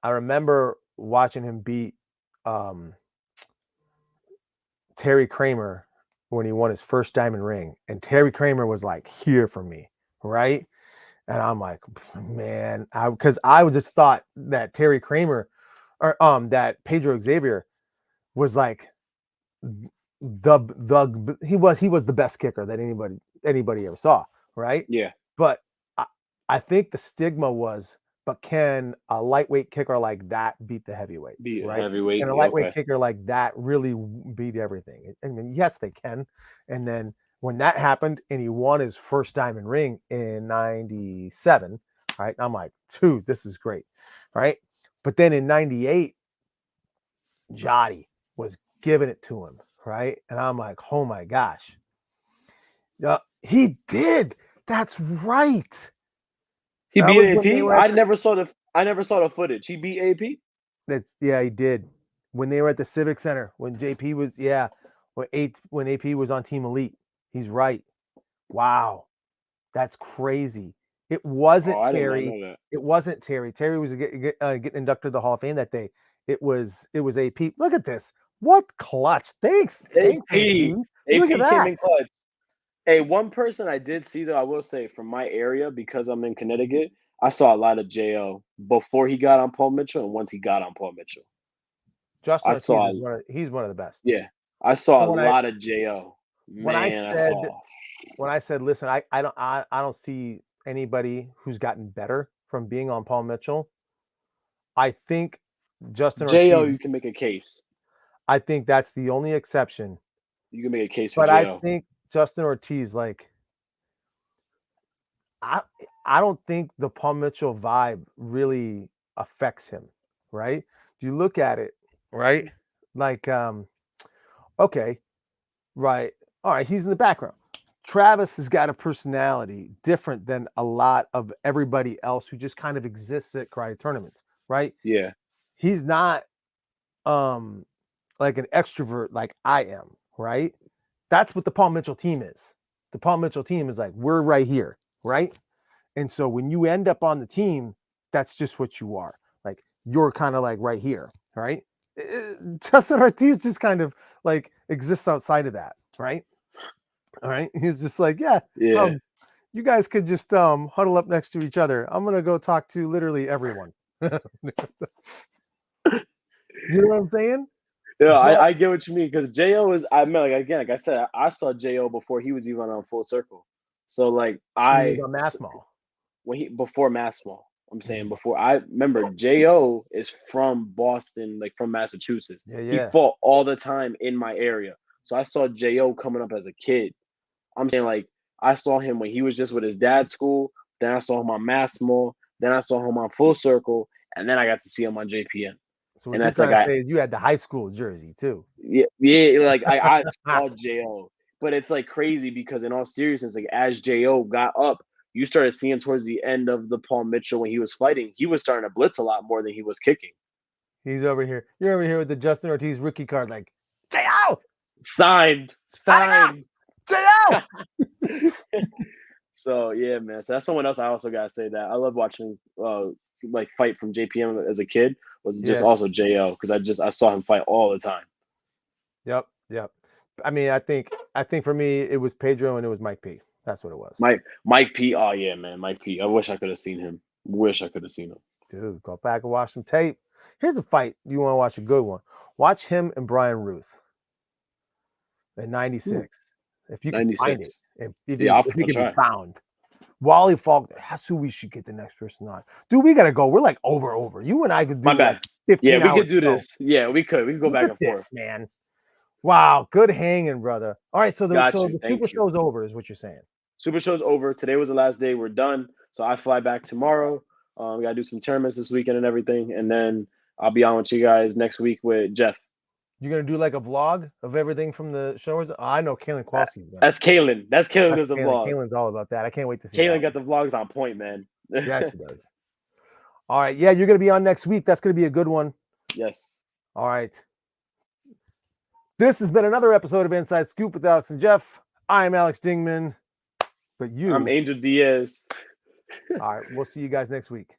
remember watching him beat Terry Kramer when he won his first diamond ring, and Terry Kramer was here for me, right? And I'm like, man, because I just thought that Terry Kramer or that Pedro Xavier was he was the best kicker that anybody ever saw, right? Yeah. But I think the stigma was, but can a lightweight kicker like that beat the heavyweights, Beat right? heavyweight. Can a lightweight kicker like that really beat everything? I mean, yes, they can. And then when that happened and he won his first diamond ring in 97, right? I'm like, dude, this is great, right? But then in 98, Jotty was giving it to him, right? And I'm like, oh my gosh. He did. That's right. He That beat was when AP. they were I never saw the footage. He beat AP. he did. When they were at the Civic Center, when JP was, when AP was on Team Elite. He's right. Wow. That's crazy. It wasn't I did not Terry. know that. It wasn't Terry. Terry was getting inducted to the Hall of Fame that day. It was AP. Look at this. What clutch. Thanks. AP. Look at AP came that. in clutch. Hey, one person I did see though, I will say from my area, because I'm in Connecticut, I saw a lot of Jo before he got on Paul Mitchell and once he got on Paul Mitchell. Justin I Ortiz saw he's one of the best. Yeah. I saw So a lot of Jo. when I said, listen, I don't see anybody who's gotten better from being on Paul Mitchell. I think Justin Jo, Ortiz, you can make a case. I think that's the only exception. You can make a case for But Jo. I think Justin Ortiz, like, I don't think the Paul Mitchell vibe really affects him, right? If you look at it, right? Like, okay, right. All right, he's in the background. Travis has got a personality different than a lot of everybody else who just kind of exists at karate tournaments, right? Yeah. He's not like an extrovert like I am, right? That's what the Paul Mitchell team is. The Paul Mitchell team is like, we're right here, right? And so when you end up on the team, that's just what you are. Like, you're kind of like right here, right? Justin Ortiz just kind of like exists outside of that, right? All right. He's just like, yeah. You guys could just huddle up next to each other. I'm gonna go talk to literally everyone. You know what I'm saying? Yeah, I get what you mean, because Jo is, I mean, like I said, I saw Jo before he was even on Full Circle. So like He was on Mass Mall. Before Mass Mall. I'm saying before. I remember Jo is from Boston, like from Massachusetts. Yeah. He fought all the time in my area. So I saw Jo coming up as a kid. I'm saying, like, I saw him when he was just with his dad's school. Then I saw him on Mass Mall. Then I saw him on Full Circle. And then I got to see him on JPM. So what you're trying to say is you had the high school jersey too. Yeah. Like I saw Jo, but it's like crazy because in all seriousness, like as Jo got up, you started seeing towards the end of the Paul Mitchell when he was fighting, he was starting to blitz a lot more than he was kicking. He's over here. You're over here with the Justin Ortiz rookie card, like Jo signed. Jo. So yeah, man. So that's someone else I also gotta say that I love watching like fight from JPM as a kid was just also Jo, because I saw him fight all the time. Yep. I mean, I think for me it was Pedro and it was Mike P. That's what it was. Mike P. Oh yeah, man, Mike P. I wish I could have seen him. Dude, go back and watch some tape. Here's a fight you want to watch, a good one. Watch him and Brian Ruth in '96. If you can find it, if he can be found. Wally Faulkner, that's who we should get the next person on. Dude, we gotta go. We're like over. You and I could do. My bad. 15 we could do this. Yeah, we could. We could go back and forth, man. Wow, good hanging, brother. All right, so the Super Show's over, is what you're saying. Super Show's over. Today was the last day. We're done. So I fly back tomorrow. We gotta do some tournaments this weekend and everything, and then I'll be on with you guys next week with Jeff. You're gonna do like a vlog of everything from the show? I know Kaylin Quasi. That's Kaylin. That's Kaylin does the vlog. Kaylin's all about that. I can't wait to see. Kaylin got the vlogs on point, man. Yeah, she does. All right, yeah, you're gonna be on next week. That's gonna be a good one. Yes. All right. This has been another episode of Inside Scoop with Alex and Jeff. I'm Alex Dingman, but I'm Angel Diaz. All right, we'll see you guys next week.